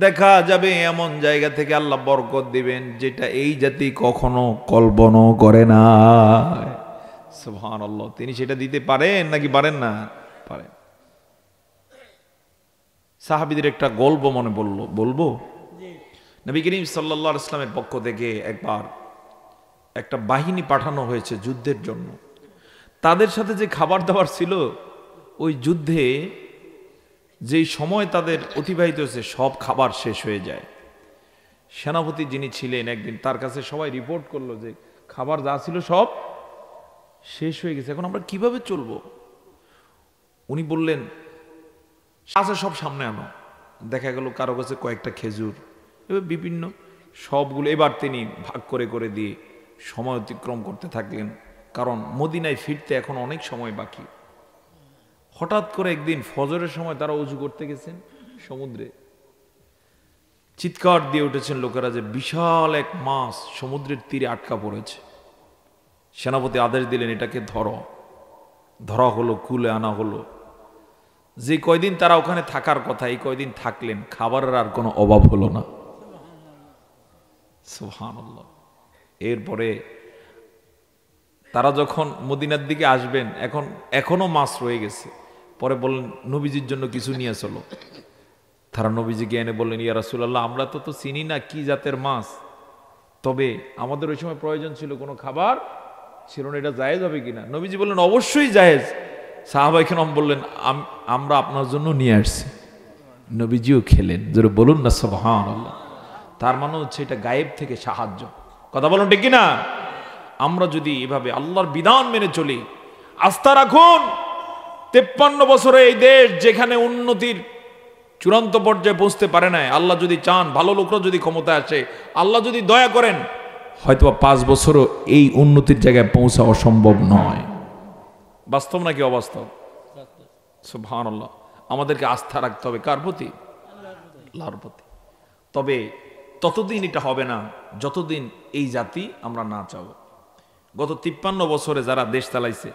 [SPEAKER 1] দেখা যাবে এমন জায়গা থেকে আল্লাহ বরকত দিবেন যেটা এই জাতি কখনো কল্পনাও করে না। সুবহানাল্লাহ। তিনি সেটা দিতে পারেন নাকি পারেন না? পারেন। সাহাবীদের একটা গল্প মনে বলবো। নবী করিম সাল্লাল্লাহু আলাইহি ওয়াসাল্লামের পক্ষ থেকে একবার একটা বাহিনী পাঠানো হয়েছে যুদ্ধের জন্য। তাদের সাথে যে খাবার দাবার ছিল, ওই যুদ্ধে যেই সময় তাদের অতিবাহিত হয়েছে, সব খাবার শেষ হয়ে যায়। সেনাপতি যিনি ছিলেন, একদিন তার কাছে সবাই রিপোর্ট করলো যে খাবার যা ছিল সব শেষ হয়ে গেছে, এখন আমরা কিভাবে চলবো? উনি বললেন, আছে সব সামনে আনো। দেখা গেল কারো কাছে কয়েকটা খেজুর, এবার বিভিন্ন সবগুলো এবার তিনি ভাগ করে করে দিয়ে সময় অতিক্রম করতে থাকলেন, কারণ মদিনায় ফিরতে এখন অনেক সময় বাকি। হঠাৎ করে একদিন ফজরের সময় তারা উজু করতে গেছেন সমুদ্রে, চিৎকার দিয়ে উঠেছেন লোকেরা যে বিশাল এক মাছ সমুদ্রের তীরে আটকা পড়েছে। সেনাপতি আদেশ দিলেন, এটাকে ধরা হলো, কুলে আনা হলো। যে কয়দিন তারা ওখানে থাকার কথা, এই কয়দিন থাকলেন, খাবারের আর কোনো অভাব হলো না। সুবহানাল্লাহ। এরপরে তারা যখন মদিনার দিকে আসবেন, এখনো মাছ রয়ে গেছে, পরে বললেন নবীজির জন্য কিছু নিয়ে চলো। তারা নবীজিকে এনে বললেন, ইয়া রাসূলুল্লাহ, আমরা তো চিনি না কি জাতের মাছ, তবে আমাদের ওই সময় প্রয়োজন ছিল, কোনো খাবার ছিল না, এটা জায়েজ হবে কিনা? নবীজি বললেন অবশ্যই জায়েজ। সাহাবায়ে কেরাম বললেন আমরা আপনার জন্য নিয়ে আসছি। নবীজিও খেলেন। জোরে বলুন না সুবহানাল্লাহ। তার মানে হচ্ছে এটা গায়েব থেকে সাহায্য। কথা বলুন ঠিক কিনা? আমরা যদি এভাবে আল্লাহর বিধান মেনে চলি, আস্থা রাখুন, 53 বছরে এই দেশ যেখানে উন্নতির চূড়ান্ত পর্যায়ে পৌঁছতে পারে না, আল্লাহ যদি চান, ভালো লোকরা যদি ক্ষমতায় আসে, আল্লাহ যদি দয়া করেন, হয়তো 5 বছরও এই উন্নতির জায়গায় পৌঁছা অসম্ভব নয়। বাস্তব নাকি অবাস্তব? সুবহানাল্লাহ। আমাদেরকে আস্থা রাখতে হবে কার প্রতি? আল্লাহর প্রতি। তবে ততদিন এটা হবে না যতদিন এই জাতি আমরা না চাবো। গত 53 বছরে যারা দেশ চালাইছে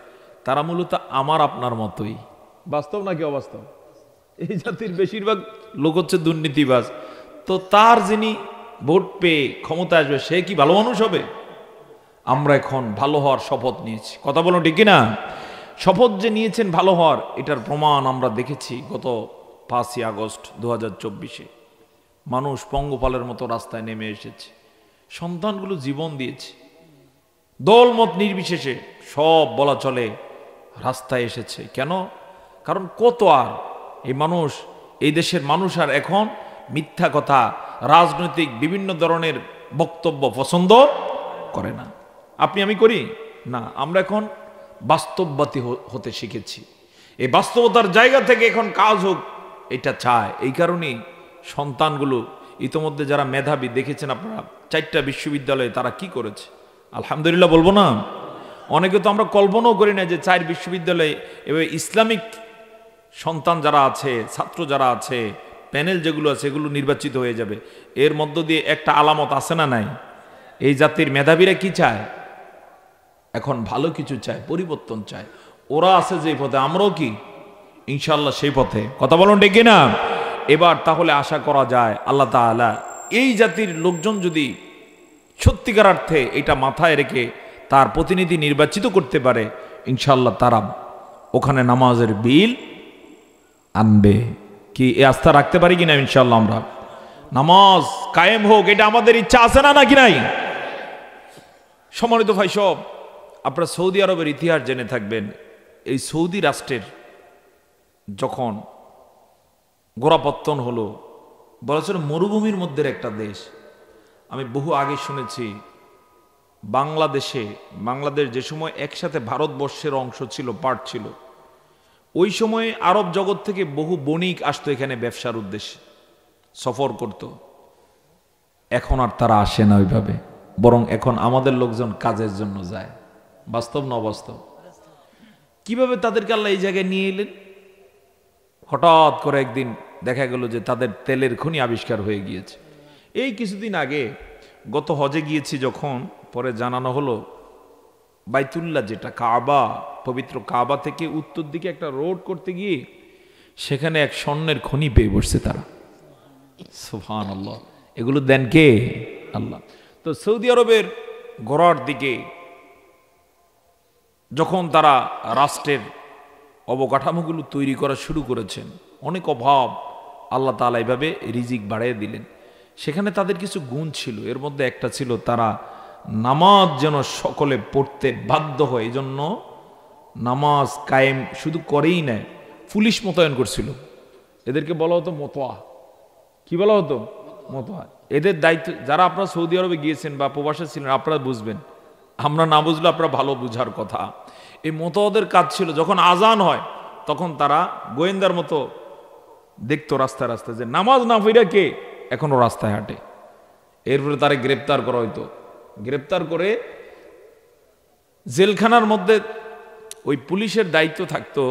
[SPEAKER 1] তারা মূলত আমার আপনার মতোই। বাস্তব নাকি অবাস্তব? এই জাতির বেশিরভাগ লোক হচ্ছে দুর্নীতিবাজ। তো তার যিনি ভোট পেয়ে ক্ষমতা আসবে সে কি ভালো মানুষ হবে? আমরা এখন ভালো হওয়ার শপথ নিয়েছি। কথা বলো ঠিক কিনা? শপথ যে নিয়েছেন ভালো হওয়ার, এটার প্রমাণ আমরা দেখেছি গত 5ই আগস্ট 2024-এ। মানুষ পঙ্গপালের মতো রাস্তায় নেমে এসেছে, সন্তানগুলো জীবন দিয়েছে, দলমত নির্বিশেষে সব বলা চলে রাস্তায় এসেছে। কেন? কারণ কত আর এই মানুষ, এই দেশের মানুষ আর এখন মিথ্যা কথা, রাজনৈতিক বিভিন্ন ধরনের বক্তব্য পছন্দ করে না। আপনি আমি করি না, আমরা এখন বাস্তববাদী হতে শিখেছি। এই বাস্তবতার জায়গা থেকে এখন কাজ হোক এটা চায়। এই কারণেই সন্তানগুলো, ইতোমধ্যে যারা মেধাবী দেখেছেন আপনারা, 4টা বিশ্ববিদ্যালয়ে তারা কি করেছে, আলহামদুলিল্লাহ বলবো না? অনেকে তো আমরা কল্পনাও করি না যে 4 বিশ্ববিদ্যালয়ে এভাবে ইসলামিক সন্তান যারা আছে, ছাত্র যারা আছে, প্যানেল যেগুলো আছে এগুলো নির্বাচিত হয়ে যাবে। এর মধ্য দিয়ে একটা আলামত আছে না নাই? এই জাতির মেধাবীরা কি চায়? এখন ভালো কিছু চায়, পরিবর্তন চায়। ওরা আছে যে পথে, আমরাও কি ইনশাআল্লাহ সেই পথে। কথা বলুন ঠিক কিনা? এবার তাহলে আশা করা যায় আল্লাহ তাআলা এই জাতির লোকজন যদি সত্যিকার অর্থে এটা মাথায় রেখে তার প্রতিনিধি নির্বাচিত করতে পারে, ইনশাআল্লাহ তারা ওখানে নামাজের বিল আনবে। কি এই আস্থা রাখতে পারি কিনা? ইনশাআল্লাহ আমরা নামাজ কায়েম হোক, এটা আমাদের ইচ্ছা আছে না নাকি নাই? সম্মানিত ভাই সব, আপনারা সৌদি আরবের ইতিহাস জেনে থাকবেন। এই সৌদি রাষ্ট্রের যখন গোড়াপত্তন হলো, বলেছিল মরুভূমির মধ্যে একটা দেশ। আমি বহু আগে শুনেছি বাংলাদেশ যে সময় একসাথে ভারতবর্ষের অংশ ছিল, পার্ট ছিল, ওই সময়ে আরব জগৎ থেকে বহু বণিক আসতো এখানে ব্যবসার উদ্দেশ্যে, সফর করত। এখন আর তারা আসে না ওইভাবে, বরং এখন আমাদের লোকজন কাজের জন্য যায়। বাস্তব না অবাস্তব? কিভাবে তাদেরকে আল্লাহ এই জায়গায় নিয়ে এলেন? হঠাৎ করে একদিন দেখা গেল যে তাদের তেলের খনি আবিষ্কার হয়ে গিয়েছে। এই কিছুদিন আগে গত হজে গিয়েছি যখন, পরে জানানো হলো বাইতুল্লাহ, যেটা কাবা, পবিত্র কাবা থেকে উত্তর দিকে একটা রোড করতে গিয়ে সেখানে এক স্বর্ণের খনি পেয়ে বসছে তারা। সুবহানাল্লাহ। এগুলো দেন কে? আল্লাহ। তো সৌদি আরবের গোড়ার দিকে যখন তারা রাষ্ট্রের অবকাঠামোগুলো তৈরি করা শুরু করেছেন, অনেক অভাব, আল্লাহ তাআলা এইভাবে রিজিক বাড়িয়ে দিলেন। সেখানে তাদের কিছু গুণ ছিল, এর মধ্যে একটা ছিল তারা নামাজ যেন সকলে পড়তে বাধ্য হয়, এই জন্য নামাজ কায়েম শুধু করেই নেয়, পুলিশ মোতায়েন করছিল। এদেরকে বলা হতো মতোয়া। কি বলা হতো? মতোয়া। এদের দায়িত্ব, যারা আপনারা সৌদি আরবে গিয়েছেন বা প্রবাসে ছিলেন আপনারা বুঝবেন, আমরা না বুঝলে আপনারা ভালো বুঝার কথা। এই মতোয়াদের কাজ ছিল যখন আজান হয় তখন তারা গোয়েন্দার মতো দেখতো রাস্তায় রাস্তায় যে নামাজ না পড়া কে এখনো রাস্তায় হাঁটে। এরপরে তারা গ্রেপ্তার করা হইতো। গ্রেপ্তার করে জেলখানার মধ্যে ওই পুলিশের দায়িত্ব থাকতো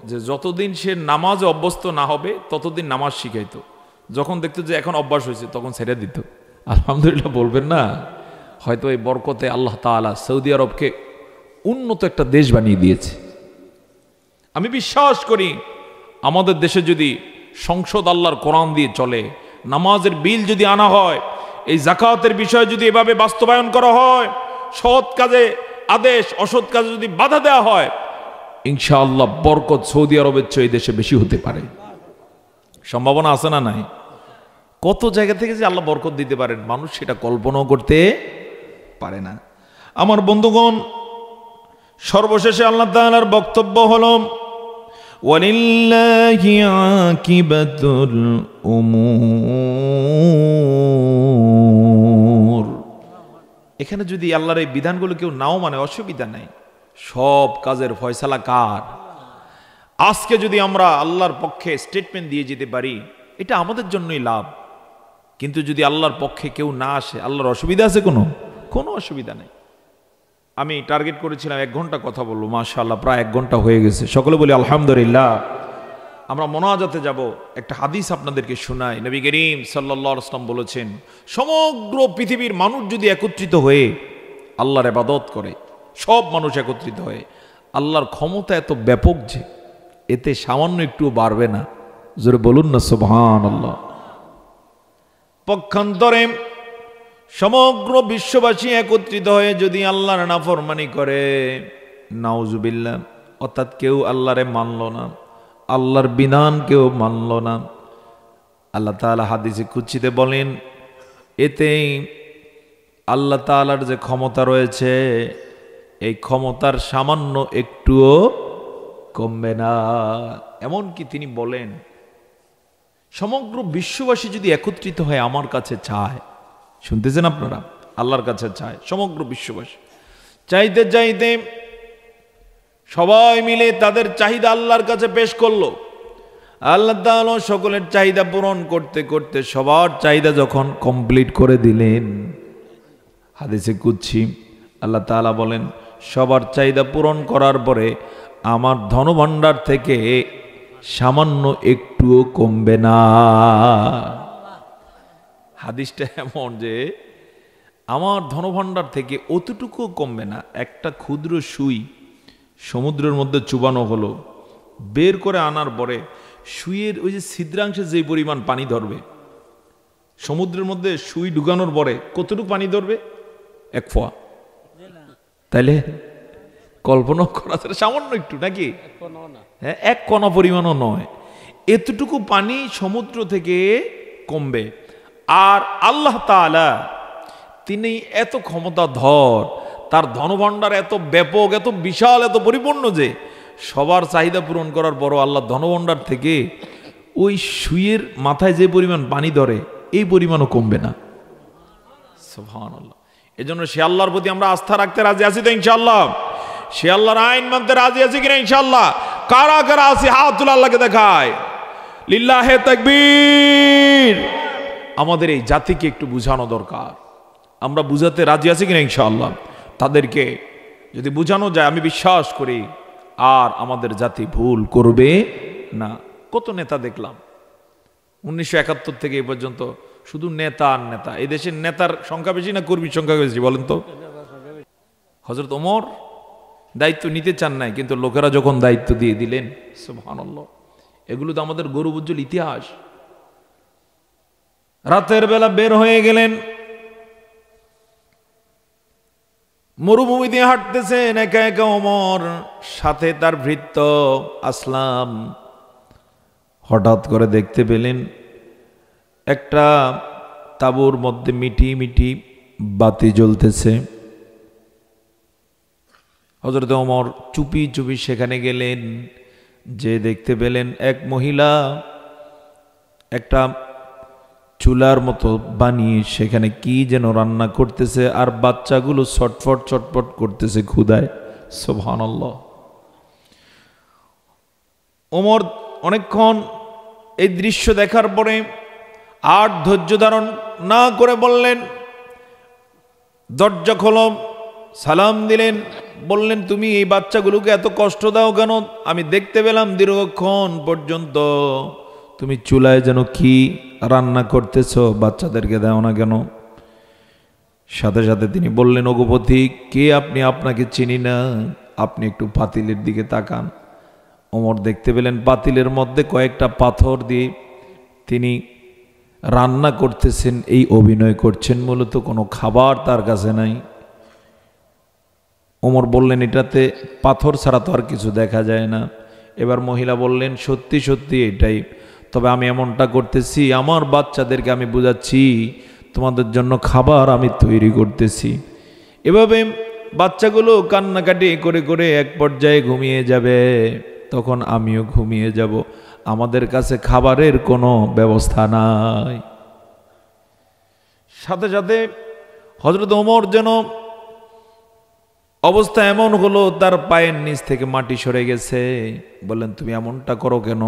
[SPEAKER 1] যে যতদিন সে নামাজে অভ্যস্ত না হবে ততদিন নামাজ শিখাইতো। যখন দেখতো যে এখন অভ্যাস হয়েছে তখন ছেড়ে দিত। আলহামদুলিল্লাহ বলবেন না? হয়তো এই বরকতে আল্লাহ তাআলা সৌদি আরবকে উন্নত একটা দেশ বানিয়ে দিয়েছে। আমি বিশ্বাস করি আমাদের দেশে যদি সংসদ আল্লাহর কোরআন দিয়ে চলে, নামাজের বিল যদি আনা হয়, এই যাকাতের বিষয় যদি এভাবে বাস্তবায়ন করা হয়, সৎ কাজে আদেশ, অসৎ কাজে যদি বাধা দেওয়া হয়, ইনশাআল্লাহ বরকত সৌদি আরবের চেয়ে এই দেশে বেশি হতে পারে। সম্ভাবনা আছে না নাই? কত জায়গা থেকে যে আল্লাহ বরকত দিতে পারেন মানুষ সেটা কল্পনাও করতে পারে না। আমার বন্ধুগণ, সর্বশেষে আল্লাহ তাআলার বক্তব্য হলো ওয়ালিল্লাহি আকিবাতুল উমুর। এখানে যদি আল্লাহর এই বিধানগুলো কেউ নাও মানে অসুবিধা নাই, সব কাজের ফয়সালা কার? আজকে যদি আমরা আল্লাহর পক্ষে স্টেটমেন্ট দিয়ে যেতে পারি এটা আমাদের জন্যই লাভ। কিন্তু যদি আল্লাহর পক্ষে কেউ না আসে, আল্লাহর অসুবিধা আছে? কোনো অসুবিধা নেই। আমি টার্গেট করেছিলাম 1 ঘন্টা কথা বলবো, মাশাআল্লাহ প্রায় 1 ঘন্টা হয়ে গেছে। সকলে বলি আলহামদুলিল্লাহ। আমরা মোনাজাতে যাব। একটা হাদিস আপনাদেরকে শোনাই। নবী করিম সাল্লাল্লাহু আলাইহি ওয়াসাল্লাম বলেছেন, সমগ্র পৃথিবীর মানুষ যদি একত্রিত হয়ে আল্লাহর ইবাদত করে, সব মানুষ একত্রিত হয়ে, আল্লাহর ক্ষমতা এত ব্যাপক যে এতে সামান্য একটু বাড়বে না। জোরে বলুন না সুবহানাল্লাহ। পক্ষান্তরে সমগ্র বিশ্ববাসী একত্রিত হয়ে যদি আল্লাহর নাফরমানি করে, নাউজুবিল্লাহ, অর্থাৎ কেউ আল্লাহরে মানল না, আল্লাহর বিধান কেউ মানল না, আল্লাহ তাআলা হাদিসে কুদসিতে বলেন এতে আল্লাহ তাআলার যে ক্ষমতা রয়েছে এই ক্ষমতার সামান্য একটুও কমবে না। এমনকি তিনি বলেন সমগ্র বিশ্ববাসী যদি একত্রিত হয়ে আমার কাছে চায়, শুনতেছেন আপনারা, আল্লাহর কাছে চায় সমগ্র বিশ্ববাসী, চাইতে চাইতে সবাই মিলে তাদের চাহিদা আল্লাহর কাছে পেশ করলো, আল্লাহ তাআলা সকলের চাহিদা পূরণ করতে করতে সবার চাহিদা যখন কমপ্লিট করে দিলেন, হাদিসে কুদসি আল্লাহ তাআলা বলেন সবার চাহিদা পূরণ করার পরে আমার ধনভাণ্ডার থেকে সামান্য একটুও কমবে না। হাদিসটা এমন যে আমার ধনভাণ্ডার থেকে অতটুকু কমবে না। একটা ক্ষুদ্র সুই সমুদ্রের মধ্যে চুবানো হলো, বের করে আনার পরে সুইয়ের ওই যে ছিদ্রাংশে যে পরিমাণ পানি ধরবে, সমুদ্রের মধ্যে সুই ঢুকানোর পরে কতটুকু পানি ধরবে? 1 ফোঁয়া। তাইলে কল্পনা করা যায় সামান্য একটু নাকি? হ্যাঁ, 1 কণা পরিমাণও নয়, এতটুকু পানি সমুদ্র থেকে কমবে। আর আল্লাহ তাআলা তিনি এত ক্ষমতাধর, তার ধনভাণ্ডার এত ব্যাপক, এত বিশাল, এত পরিপূর্ণ যে সবার চাহিদা পূরণ করার পরও আল্লাহ ধনভাণ্ডার থেকে ওই সুইয়ের মাথায় যে পরিমাণ পানি ধরে এই পরিমাণও কমবে না। সুবহানাল্লাহ। এজন্য সে আল্লাহর প্রতি আমরা আস্থা রাখতে রাজি আছি তো ইনশাআল্লাহ? সে আল্লাহর আইন মানতে রাজি আছি কিনা ইনশাআল্লাহ? কারা কারা আছি হাত তুলে আল্লাহকে দেখায়। লিল্লাহে তাকবীর। আমাদের এই জাতিকে একটু বুঝানো দরকার, আমরা বুঝাতে রাজি আছি কিনা ইনশাআল্লাহ? তাদেরকে যদি বুঝানো যায় আমি বিশ্বাস করি আর আমাদের জাতি ভুল করবে না। কত নেতা দেখলাম 1971 থেকে এই পর্যন্ত, শুধু নেতা আর নেতা। এই দেশের নেতার সংখ্যা বেশি না কর্মীর সংখ্যা বেশি বলেন তো? হযরত ওমর দায়িত্ব নিতে চান নাই, কিন্তু লোকেরা যখন দায়িত্ব দিয়ে দিলেন, সুবহানাল্লাহ। এগুলো তো আমাদের গৌরব উজ্জ্বল ইতিহাস। রাতের বেলা বের হয়ে গেলেন, মরুভূমি দিয়ে হাঁটতেছেন একা একা ওমর, সাথে তার ভৃত্য আসলাম। হঠাৎ করে দেখতে পেলেন একটা তাঁবুর মধ্যে মিটি মিটি বাতি জ্বলতেছে। হযরত ওমর চুপি চুপি সেখানে গেলেন, যে দেখতে পেলেন এক মহিলা একটা চুলার মতো বানিয়ে সেখানে কি যেন রান্না করতেছে, আর বাচ্চাগুলো ছটফট ছটফট করতেছে ক্ষুধায়। সুবহানাল্লাহ। ওমর অনেকক্ষণ এই দৃশ্য দেখার পরে আর ধৈর্য ধারণ না করে বললেন, দরজা খোলো। সালাম দিলেন, বললেন তুমি এই বাচ্চাগুলোকে এত কষ্ট দাও কেন? আমি দেখতে পেলাম দীর্ঘক্ষণ পর্যন্ত তুমি চুলায় যেন কি রান্না করতেছ, বাচ্চাদেরকে দাও না কেন? সাথে সাথে তিনি বললেন, ওগো পথিক, কে আপনি? আপনাকে চিনি না, আপনি একটু পাতিলের দিকে তাকান। ওমর দেখতে পেলেন পাতিলের মধ্যে কয়েকটা পাথর দিয়ে তিনি রান্না করতেছেন, এই অভিনয় করছেন, মূলত কোনো খাবার তার কাছে নাই। ওমর বললেন, এটাতে পাথর ছাড়া তো আর কিছু দেখা যায় না। এবার মহিলা বললেন, সত্যি সত্যি এটাই, তবে আমি এমনটা করতেছি, আমার বাচ্চাদেরকে আমি বুঝাচ্ছি তোমাদের জন্য খাবার আমি তৈরি করতেছি। এভাবে বাচ্চাগুলো কান্নাকাটি করে করে এক পর্যায়ে ঘুমিয়ে যাবে, তখন আমিও ঘুমিয়ে যাব, আমাদের কাছে খাবারের কোনো ব্যবস্থা নাই। সাথে সাথে হযরত ওমর যেন অবস্থা এমন হলো, তার পায়ের নিচ থেকে মাটি সরে গেছে। বললেন, তুমি এমনটা করো কেন?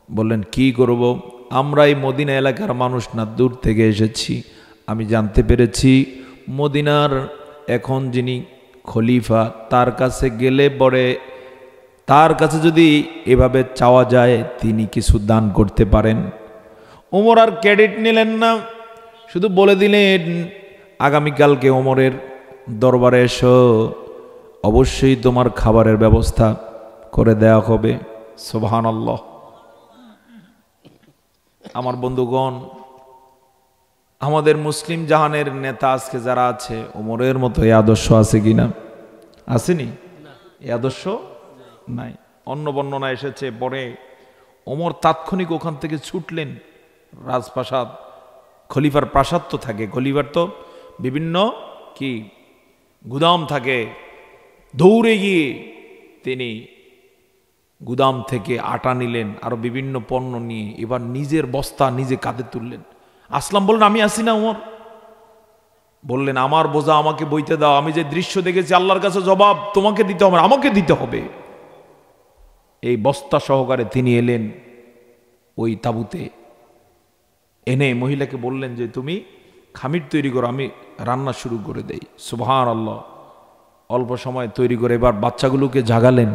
[SPEAKER 1] বললেন, কি করব, আমরা এই মদিনা এলাকার মানুষ না, দূর থেকে এসেছি। আমি জানতে পেরেছি মদিনার এখন যিনি খলিফা, তার কাছে গেলে পরে তার কাছে যদি এভাবে চাওয়া যায় তিনি কিছু দান করতে পারেন। ওমর আর ক্রেডিট নিলেন না, শুধু বলে দিলেন, আগামীকালকে ওমরের দরবারে এসো, অবশ্যই তোমার খাবারের ব্যবস্থা করে দেওয়া হবে। সুবহানাল্লাহ। আমার বন্ধুগণ, আমাদের মুসলিম জাহানের নেতা আজকে যারা আছে, ওমরের মতো এই আদর্শ আছে কিনা? আসেনি? এই আদর্শ নাই। অন্য বর্ণনা এসেছে পরে ওমর তাৎক্ষণিক ওখান থেকে ছুটলেন রাজপ্রাসাদ, খলিফার প্রাসাদ তো থাকে, খলিফার তো বিভিন্ন কি গুদাম থাকে, দৌড়ে গিয়ে তিনি গুদাম থেকে আটা নিলেন, আরো বিভিন্ন পণ্য নিয়ে এবার নিজের বস্তা নিজে কাঁধে তুললেন। আসলাম বললেন, আমি আসি না ওমর? বললেন, আমার বোঝা আমাকে বইতে দাও, আমি যে দৃশ্য দেখেছি আল্লাহর কাছে জবাব তোমাকে দিতে হবে, আমাকে দিতে হবে। এই বস্তা সহকারে তিনি এলেন ওই তাঁবুতে, এনে মহিলাকে বললেন যে তুমি খামির তৈরি করো, আমি রান্না শুরু করে দেই। সুবহানাল্লাহ। অল্প সময় তৈরি করে এবার বাচ্চাগুলোকে জাগালেন,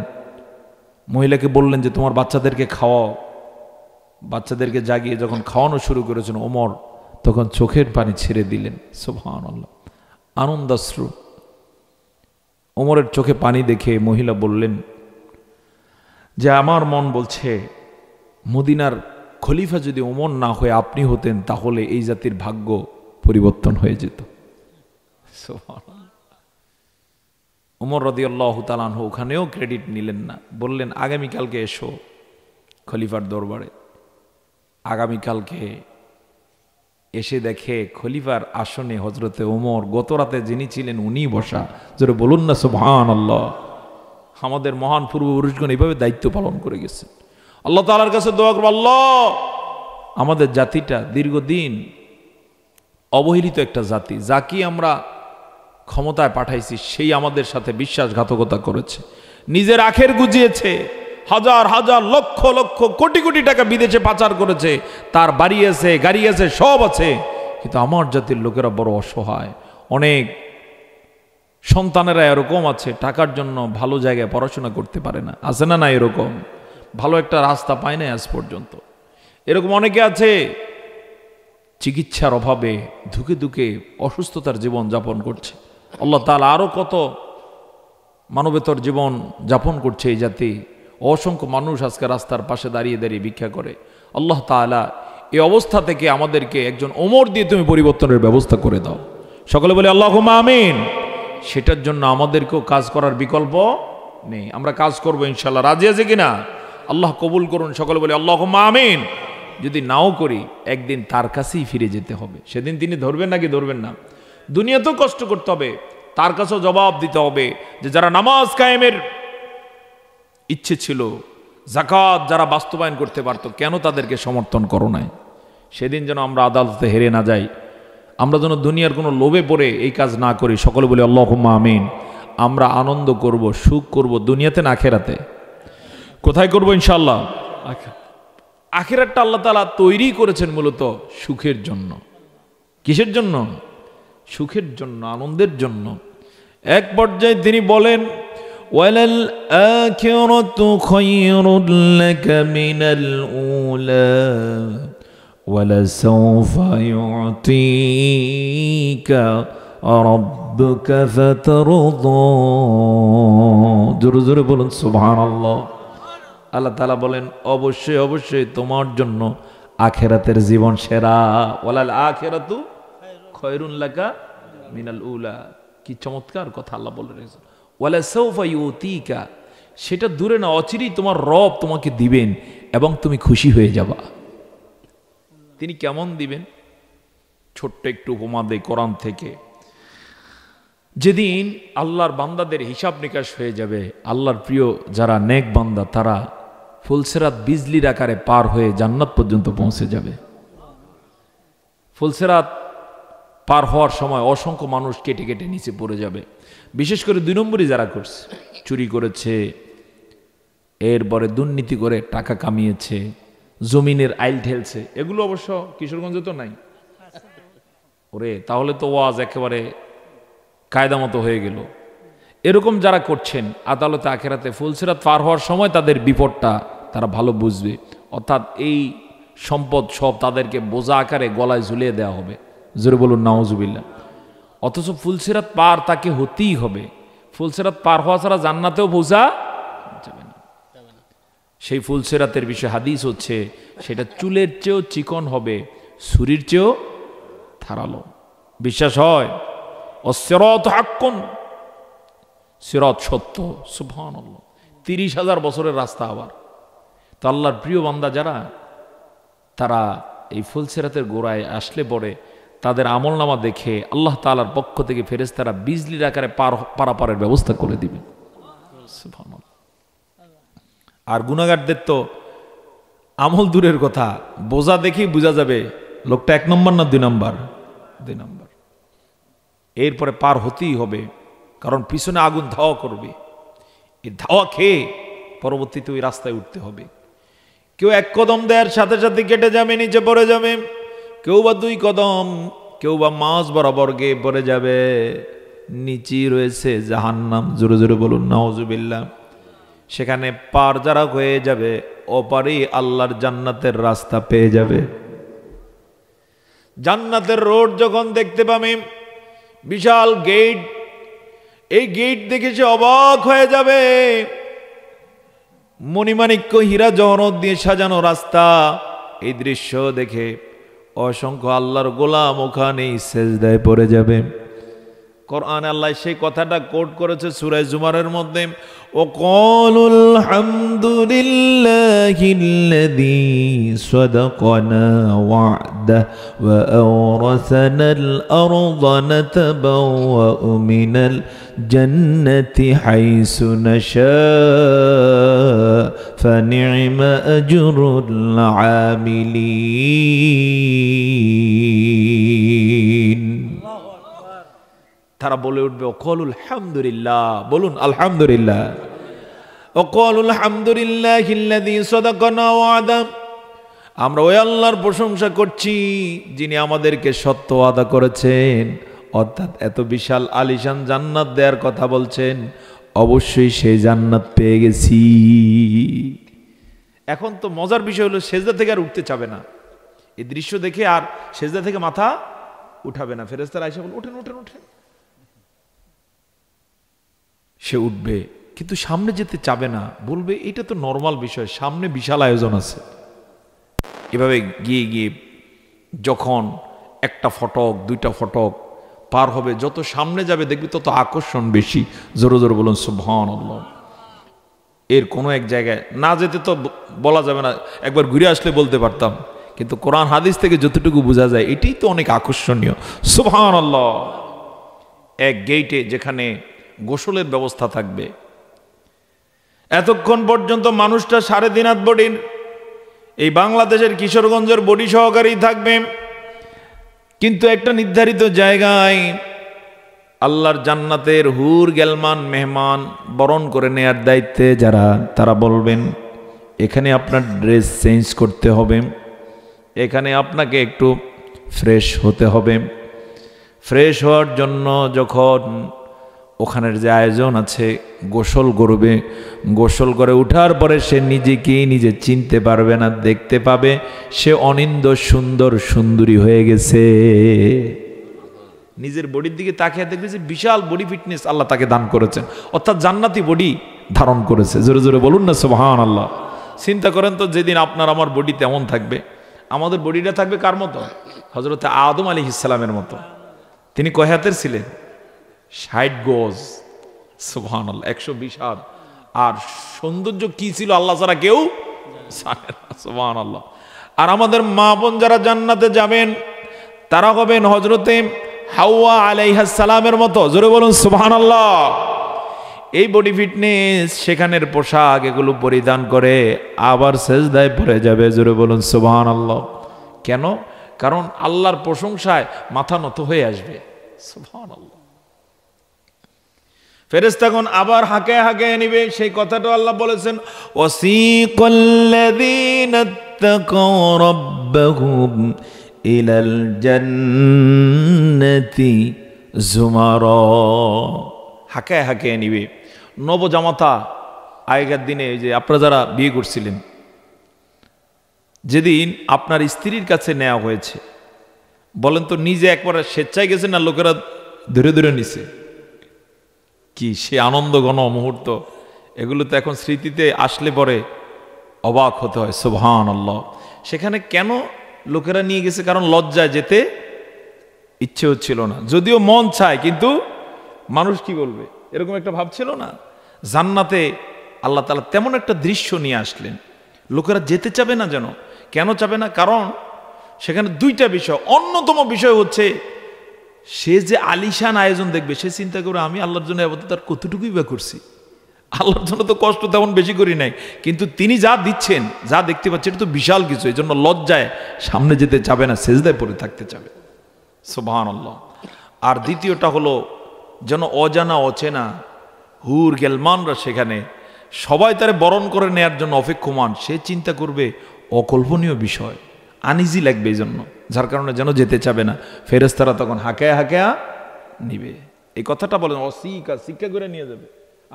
[SPEAKER 1] মহিলাকে বললেন যে তোমার বাচ্চাদেরকে খাওয়াও। বাচ্চাদেরকে জাগিয়ে যখন খাওয়ানো শুরু করেছেন ওমর, তখন চোখের পানি ছেড়ে দিলেন। সুবহানাল্লাহ, আনন্দাশ্রু। ওমরের চোখে পানি দেখে মহিলা বললেন যে আমার মন বলছে মদিনার খলিফা যদি ওমর না হয়ে আপনি হতেন, তাহলে এই জাতির ভাগ্য পরিবর্তন হয়ে যেত। ওমর রাদিয়াল্লাহু তাআলা আনহু ওখানেও ক্রেডিট নিলেন না, বললেন আগামীকালকে এসো খলিফার দরবারে। আগামীকালকে এসে দেখে খলিফার আসনে হযরতে ওমর, গত রাতে যিনি ছিলেন উনি বসা। জোরে বলুন না সুবহানাল্লাহ। আমাদের মহান পূর্বপুরুষগণ এইভাবে দায়িত্ব পালন করে গেছেন। আল্লাহ তাআলার কাছে দোয়া করব, আল্লাহ আমাদের জাতিটা দীর্ঘদিন অবহেলিত একটা জাতি, যাকে আমরা ক্ষমতায় পাঠাইছি সেই আমাদের সাথে বিশ্বাসঘাতকতা করেছে, নিজের আখের গুজিয়েছে, হাজার হাজার লক্ষ লক্ষ কোটি কোটি টাকা বিদেশে পাচার করেছে, তার বাড়ি আছে, গাড়ি আছে, সব আছে, কিন্তু আমার জাতির লোকেরা বড় অসহায়। অনেক সন্তানেরা এরকম আছে টাকার জন্য ভালো জায়গায় পড়াশোনা করতে পারে না, আছে না? না, এরকম ভালো একটা রাস্তা পায় না আজ পর্যন্ত। এরকম অনেকে আছে চিকিৎসার অভাবে ধুকে ধুকে অসুস্থতার জীবন যাপন করছে। আল্লাহ তাআলা আরো কত মানবেতর জীবন যাপন করছে এই জাতি। অসংখ্য মানুষ আজকে রাস্তার পাশে দাঁড়িয়ে দাঁড়িয়ে ভিক্ষা করে। আল্লাহ তাআলা এই অবস্থা থেকে আমাদেরকে একজন ওমর দিয়ে তুমি পরিবর্তনের ব্যবস্থা করে দাও। সকলে বলে আল্লাহুম্মা আমিন। সেটার জন্য আমাদেরকেও কাজ করার বিকল্প নেই, আমরা কাজ করবো ইনশাআল্লাহ। রাজি আছে কিনা? আল্লাহ কবুল করুন। সকলে বলে আল্লাহুম্মা আমিন। যদি নাও করি একদিন তার কাছেই ফিরে যেতে হবে, সেদিন তিনি ধরবেন নাকি ধরবেন না? দুনিয়াতেও কষ্ট করতে হবে, তার কাছেও জবাব দিতে হবে যে যারা নামাজ কায়েমের ইচ্ছে ছিল, যাকাত যারা বাস্তবায়ন করতে পারত, কেন তাদেরকে সমর্থন করো নাই? সেদিন যেন আমরা আদালতে হেরে না যাই, আমরা যেন দুনিয়ার কোনো লোভে পড়ে এই কাজ না করি। সকলে বলি আল্লাহুম্মা আমিন। আমরা আনন্দ করব, সুখ করব দুনিয়াতে না আখিরাতে? কোথায় করব ইনশাআল্লাহ? আখিরাতটা আল্লাহ তাআলা তৈরি করেছেন মূলত সুখের জন্য। কিসের জন্য? সুখের জন্য, আনন্দের জন্য। এক পর্যায়ে তিনি বলেন ওয়ালাল আখিরাতু খায়রুল লাকা মিনাল উলা ওয়ালাসাউফা ইউতিকা রাব্বুকা ফাতারদা। জোরে জোরে বলুন সুবহানাল্লাহ। আল্লাহ তাআলা বলেন অবশ্যই অবশ্যই তোমার জন্য আখিরাতের জীবন সেরা। ওয়ালাল আখিরাতু খায়রুল লাকা মিনাল উলা। কি চমৎকার কথা আল্লাহ বলে রেখেছেন। ওয়ালা সাউফা ইউতিকা, সেটা দূরে না, অচিরেই তোমার রব তোমাকে দিবেন এবং তুমি খুশি হয়ে যাবা। তিনি কেমন দিবেন? ছোট্ট একটু উপমা দেয় কোরআন থেকে। যেদিন আল্লাহর বান্দাদের হিসাব নিকাশ হয়ে যাবে, আল্লাহর প্রিয় যারা নেক বান্দা তারা ফুলসেরাত বিজলির আকারে পার হয়ে জান্নাত পর্যন্ত পৌঁছে যাবে। ফুলসেরাত পার হওয়ার সময় অসংখ্য মানুষ কেটে কেটে নিচে পড়ে যাবে। বিশেষ করে 2 নম্বরই যারা করছে, চুরি করেছে, এরপরে দুর্নীতি করে টাকা কামিয়েছে, জমিনের আইল ঠেলছে, এগুলো অবশ্য কিশোরগঞ্জে তো নাই। ওরে তাহলে তো ওয়াজ একেবারে কায়দা মতো হয়ে গেল। এরকম যারা করছেন আদালতে আখেরাতে ফুলসিরাত পার হওয়ার সময় তাদের বিপদটা তারা ভালো বুঝবে। অর্থাৎ এই সম্পদ সব তাদেরকে বোঝা আকারে গলায় ঝুলিয়ে দেওয়া হবে। জোরে বলুন নাউজুবিল্লাহ। অথচ ফুলসিরাত পার তাকে হতেই হবে। ফুলসিরাত পার হওয়া ছাড়া জান্নাতেও পৌঁছা যাবে না। সেই ফুলসিরাতের বিষয়ে হাদিস হচ্ছে সেটা চুলের চেয়েও চিকন হবে, ছুরির চেয়েও ধারালো। বিশ্বাস হয়? অসিরাত হাক্কুন, সিরাত সত্য। সুবহানাল্লাহ। 30,000 বছরের রাস্তা। আবার তো আল্লাহর প্রিয় বান্দা যারা, তারা এই ফুলসিরাতের গোড়ায় আসলে পরে তাদের আমলনামা দেখে আল্লাহ তাআলার পক্ষ থেকে ফেরেশতারা বিজলির আকারে পারাপারের ব্যবস্থা করে দিবেন। সুবহানাল্লাহ। আর গুনাহগারদের তো আমল দূরের কথা, বোঝা দেখেই বোঝা যাবে লোকটা 1 নম্বর না 2 নম্বর। 2 নম্বর। এরপরে পার হতেই হবে, কারণ পিছনে আগুন ধাওয়া করবে। এই ধাওয়া খেয়ে পরবর্তীতে ওই রাস্তায় উঠতে হবে। কেউ 1 কদম দেওয়ার সাথে সাথে কেটে যাবে, নিচে পড়ে যাবে। কেউ বা 2 কদম, কেউ বা মাঝ বরাবর গিয়ে পড়ে যাবে। নিচে রয়েছে জাহান্নাম। জোরে জোরে বলুন নাউজুবিল্লাহ। সেখানে পার যারা হয়ে যাবে, ওপারেই আল্লাহর জান্নাতের রাস্তা পেয়ে যাবে। জান্নাতের রোড যখন দেখতে পাবে, বিশাল গেট, এই গেট দেখে সে অবাক হয়ে যাবে। মণিমাণিক্য হীরা জহরত দিয়ে সাজানো রাস্তা। এই দৃশ্য দেখে অসংখ্য আল্লাহর গোলাম ওখানেই সেজদায় পড়ে যাবে। কোরআনে আল্লাহ সেই কথাটা কোট করেছে সূরা জুমারের মধ্যে, ওয়াকালুল হামদুলিল্লাহিল্লাযী সাদাকানা ওয়া'দা ওয়া আওরাসানাল আরদা নাতাবাওয়া'উ মিনাল জান্নাতি হাইসু নাশা ফানি'মা আজরুল আমিলিন। তারা বলে উঠবে ওয়াকালুল হামদুলিল্লাহ, বলুন আলহামদুলিল্লাহ। ওয়াকালুল হামদুলিল্লাহিল্লাযী সাদাকানা ওয়া'দা, আমরা ওই আল্লাহর প্রশংসা করছি যিনি আমাদেরকে সত্য ওয়াদা করেছেন। অর্থাৎ এত বিশাল আলিশান জান্নাত দেওয়ার কথা বলছেন, অবশ্যই সেই জান্নাত পেয়ে গেছি। এখন তো মজার বিষয় হলো সেজদা থেকে আর উঠতে চাবে না। এই দৃশ্য দেখে আর সেজদা থেকে মাথা উঠাবে না। ফেরেশতারা এসে বলে ওঠেন ওঠেন ওঠেন। সে উঠবে, কিন্তু সামনে যেতে চাবে না। বলবে এটা তো নর্মাল বিষয়, সামনে বিশাল আয়োজন আছে। এভাবে গিয়ে গিয়ে যখন 1টা ফটক 2টা ফটক পার হবে, যত সামনে যাবে দেখবি তত আকর্ষণ বেশি। জোরে জোরে বলুন সুবহানাল্লাহ। এর কোনো এক জায়গায় না যেতে তো বলা যাবে না, একবার ঘুরে আসলে বলতে পারতাম, কিন্তু কোরআন হাদিস থেকে যতটুকু বোঝা যায় এটাই তো অনেক আকর্ষণীয়। সুবহানাল্লাহ। এক গেইটে যেখানে গোসলের ব্যবস্থা থাকবে, এতক্ষণ পর্যন্ত মানুষটা 3.5 হাত বডির, এই বাংলাদেশের কিশোরগঞ্জের বডি সহকারী থাকবে। কিন্তু একটা নির্ধারিত জায়গায় আল্লাহর জান্নাতের হুর গেলমান মেহমান বরণ করে নেয়ার দায়িত্বে যারা, তারা বলবেন এখানে আপনার ড্রেস চেঞ্জ করতে হবে, এখানে আপনাকে একটু ফ্রেশ হতে হবে। ফ্রেশ হওয়ার জন্য যখন ওখানের যে আয়োজন আছে, গোসল করবে। গোসল করে উঠার পরে সে নিজেকেই নিজে চিনতে পারবে না, দেখতে পাবে সে অনিন্দ সুন্দর সুন্দরী হয়ে গেছে। নিজের বডির দিকে তাকিয়ে দেখবে যে বিশাল বডি ফিটনেস আল্লাহ তাকে দান করেছেন, অর্থাৎ জান্নাতি বডি ধারণ করেছে। জোরে জোরে বলুন না সুবহানাল্লাহ। চিন্তা করেন তো, যেদিন আপনার আমার বডি তেমন থাকবে, আমাদের বডিটা থাকবে কার মতো? হযরত আদম আলাইহিস সালামের মতো। তিনি কয় হাতের ছিলেন? 60 গজ। সুবহানাল্লাহ, 120 হাত। আর সৌন্দর্য কি ছিল আল্লাহ ছাড়া কেউ জানে না। সুবহানাল্লাহ। আর আমাদের মা বোন যারা জান্নাতে যাবেন তারা হবেন হযরতে হাওয়া আলাইহিস সালামের মতো। জোরে বলুন সুবহানাল্লাহ। এই বডি ফিটনেস, সেখানের পোশাক, এগুলো পরিধান করে আবার সেজদায় পড়ে যাবে। জোরে বলুন সুবহানাল্লাহ। কেন? কারণ আল্লাহর প্রশংসায় মাথা নত হয়ে আসবে। সুবহানাল্লাহ। ফেরেশতাগণ আবার হাঁকে হাঁকে নিবে। সেই কথাটা আল্লাহ বলেছেন, ওয়াসিকাল্লাযীনা তাকাউ রাব্বাহুম ইলাল জান্নাতি যুমারা। হাঁকে হাঁকে নিবে। নবজামাতা আগেকার দিনে যে আপনারা যারা বিয়ে করছিলেন, যেদিন আপনার স্ত্রীর কাছে নেওয়া হয়েছে, বলেন তো নিজে একবার স্বেচ্ছায় গেছে না লোকেরা ধরে ধরে নিছে? কি সে আনন্দ ঘন মুহূর্ত! এগুলো তো এখন স্মৃতিতে আসলে পরে অবাক হতে হয়। সুবহানাল্লাহ। সেখানে কেন লোকেরা নিয়ে গেছে? কারণ লজ্জায় যেতে ইচ্ছে হচ্ছিল না, যদিও মন চায়, কিন্তু মানুষ কি বলবে এরকম একটা ভাব ছিল না। জান্নাতে আল্লাহ তাআলা তেমন একটা দৃশ্য নিয়ে আসলেন, লোকেরা যেতে চাবে না। যেন কেন চাবে না? কারণ সেখানে দুইটা বিষয়। অন্যতম বিষয় হচ্ছে সে যে আলিশান আয়োজন দেখবে, সে চিন্তা করে আমি আল্লাহর জন্য আপাতত তার কতটুকুই বা করছি, আল্লাহর জন্য তো কষ্ট তেমন বেশি করি নাই, কিন্তু তিনি যা দিচ্ছেন, যা দেখতে পাচ্ছে, এটা তো বিশাল কিছু। এই জন্য লজ্জায় সামনে যেতে চাবে না, সেজদায় পড়ে থাকতে চাবে। সুবহানাল্লাহ। আর দ্বিতীয়টা হলো যেন অজানা অচেনা হুর গেলমানরা সেখানে সবাই তারে বরণ করে নেয়ার জন্য অপেক্ষমান। সে চিন্তা করবে অকল্পনীয় বিষয়, আনইজি লাগবে, এই জন্য যার কারণে যেন যেতে চাবে না। ফেরেশতারা তখন হাঁকায়া হাঁকায়া নিবে। এই কথাটা বলেন অশিক্ষা, শিক্ষা করে নিয়ে যাবে।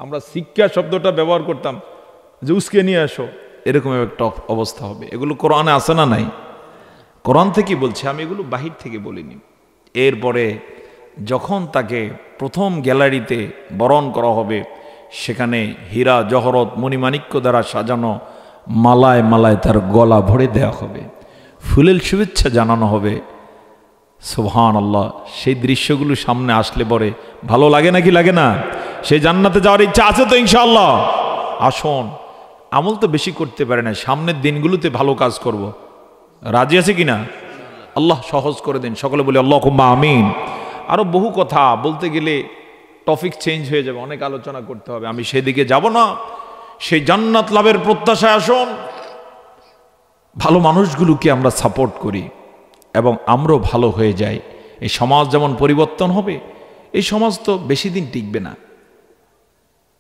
[SPEAKER 1] আমরা শিক্ষা শব্দটা ব্যবহার করতাম যে উসকে নিয়ে আসো, এরকম একটা অবস্থা হবে। এগুলো কোরআনে আছে না নাই? কোরআন থেকে বলছে, আমি এগুলো বাহির থেকে বলিনি। এরপরে যখন তাকে প্রথম গ্যালারিতে বরণ করা হবে, সেখানে হীরা জহরত মণিমাণিক্য দ্বারা সাজানো মালায় মালায় তার গলা ভরে দেওয়া হবে, ফুলের শুভেচ্ছা জানানো হবে। সুবহানাল্লাহ। সেই দৃশ্যগুলো সামনে আসলে পরে ভালো লাগে নাকি লাগে না? সেই জান্নাতে যাওয়ার ইচ্ছা আছে তো ইনশাআল্লাহ? আসুন, আমল তো বেশি করতে পারে না, সামনের দিনগুলোতে ভালো কাজ করব। রাজি আছে কিনা? আল্লাহ সহজ করে দিন। সকলে বলি আল্লাহুম্মা আমিন। আরো বহু কথা বলতে গেলে টপিক চেঞ্জ হয়ে যাবে, অনেক আলোচনা করতে হবে, আমি সেদিকে যাব না। সেই জান্নাত লাভের প্রত্যাশায় আসুন, ভালো মানুষগুলোকে আমরা সাপোর্ট করি এবং আমরাও ভালো হয়ে যাই। এই সমাজ যেমন পরিবর্তন হবে, এই সমাজ তো বেশি দিন টিকবে না।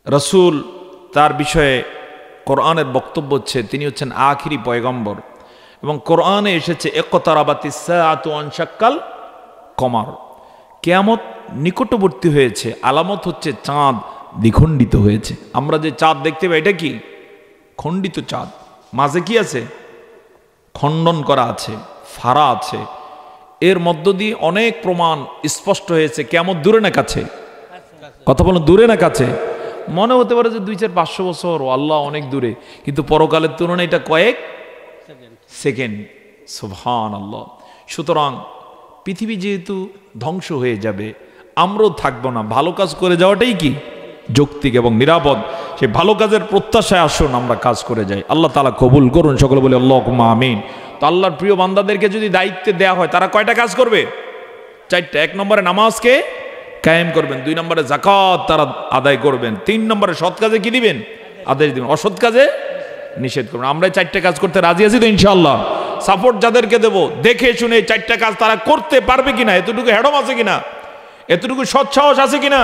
[SPEAKER 1] রাসূল তার বিষয়ে কোরআনের বক্তব্য হচ্ছে, তিনি হচ্ছেন আখিরি পয়গম্বর এবং কোরআনে এসেছে ইকতারাবাতিস সাআতু ওয়ানশাক্কাল কমার, কিয়ামত নিকটবর্তী হয়েছে। আলামত হচ্ছে চাঁদ দ্বিখণ্ডিত হয়েছে। আমরা যে চাঁদ দেখতে পাই, এটা কি? খণ্ডিত চাঁদ। মাঝে কি আছে? খণ্ডন করা আছে, ফাড়া আছে। এর মধ্য দিয়ে অনেক প্রমাণ স্পষ্ট হয়েছে কিয়ামত দূরে না কাছে? কথা বলুন, দূরে না কাছে? মনে হতে পারে যে 200-500 বছর, আল্লাহ অনেক দূরে, কিন্তু পরকালের তুলনায় এটা কয়েক সেকেন্ড। সুবহানাল্লাহ। সুতরাং পৃথিবী যেহেতু ধ্বংস হয়ে যাবে, আমরাও থাকবো না, ভালো কাজ করে যাওয়াটাই কি যৌক্তিক এবং নিরাপদ। সেই ভালো কাজের প্রত্যাশায় আসুন আমরা কাজ করে যাই। আল্লাহ তাআলা কবুল করুন। সকলে বলে আল্লাহুম্মা আমিন। তো আল্লাহর প্রিয় বান্দাদেরকে যদি দায়িত্ব দেওয়া হয়, তারা কয়টা কাজ করবে? 4টা। 1 নম্বরে নামাজকে কায়েম করবেন, 2 নম্বরে যাকাত তারা আদায় করবেন, 3 নম্বরে সৎ কাজে কি দিবেন? আদেশ দিবেন, অসৎ কাজে নিষেধ করবেন। আমরা 4টা কাজ করতে রাজি আছি তো ইনশাআল্লাহ? সাপোর্ট যাদেরকে দেব, দেখে শুনে 4টা কাজ তারা করতে পারবে কিনা, এতটুকু হেডম আছে কিনা, এতটুকু সৎসাহস আছে কিনা,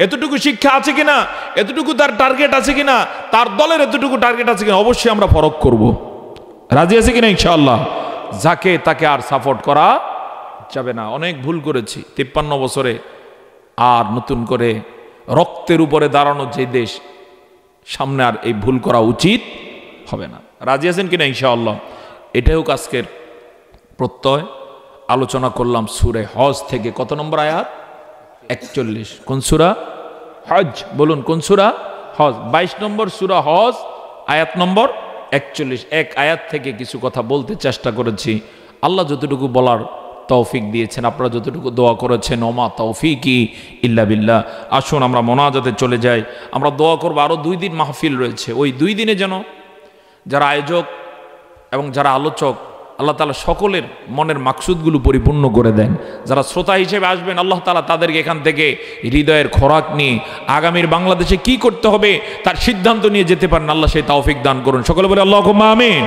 [SPEAKER 1] এতটুকু শিক্ষা আছে কিনা, এতটুকু তার টার্গেট আছে কিনা, তার দলের এতটুকু টার্গেট আছে কিনা, অবশ্যই আমরা ফরক করব। রাজি আছে কিনা ইনশাআল্লাহ? যাকে তাকে আর সাপোর্ট করা যাবে না। অনেক ভুল করেছি 53 বছরে, আর নতুন করে রক্তের উপরে দাঁড়ানো যে দেশ, সামনে আর এই ভুল করা উচিত হবে না। রাজি আছেন কিনা ইনশাআল্লাহ? এটাই হোক আজকের প্রত্যয়। আলোচনা করলাম সূরা হজ থেকে। কত নম্বর আয়াত? 41। কোন সূরা? হজ। বলুন কোন সূরা? হজ। 22 নম্বর সূরা হজ, আয়াত নম্বর 41। এক আয়াত থেকে কিছু কথা বলতে চেষ্টা করেছি। আল্লাহ যতটুকু বলার তৌফিক দিয়েছেন। আপনারা যতটুকু দোয়া করেছেন, ওমা তৌফিকি ইল্লা বিল্লাহ। আসুন আমরা মোনাজাতে চলে যাই। আমরা দোয়া করবো, আরও 2 দিন মাহফিল রয়েছে, ওই 2 দিনে যেন যারা আয়োজক এবং যারা আলোচক, আল্লাহ তাআলা সকলের মনের মাকসুদগুলো পরিপূর্ণ করে দেন। যারা শ্রোতা হিসেবে আসবেন, আল্লাহ তাআলা তাদেরকে এখান থেকে হৃদয়ের খোরাক নিয়ে আগামীর বাংলাদেশে কি করতে হবে তার সিদ্ধান্ত নিয়ে যেতে পারেন। আল্লাহ সেই তৌফিক দান করুন। সকলে বলে আল্লাহুম্মা আমিন।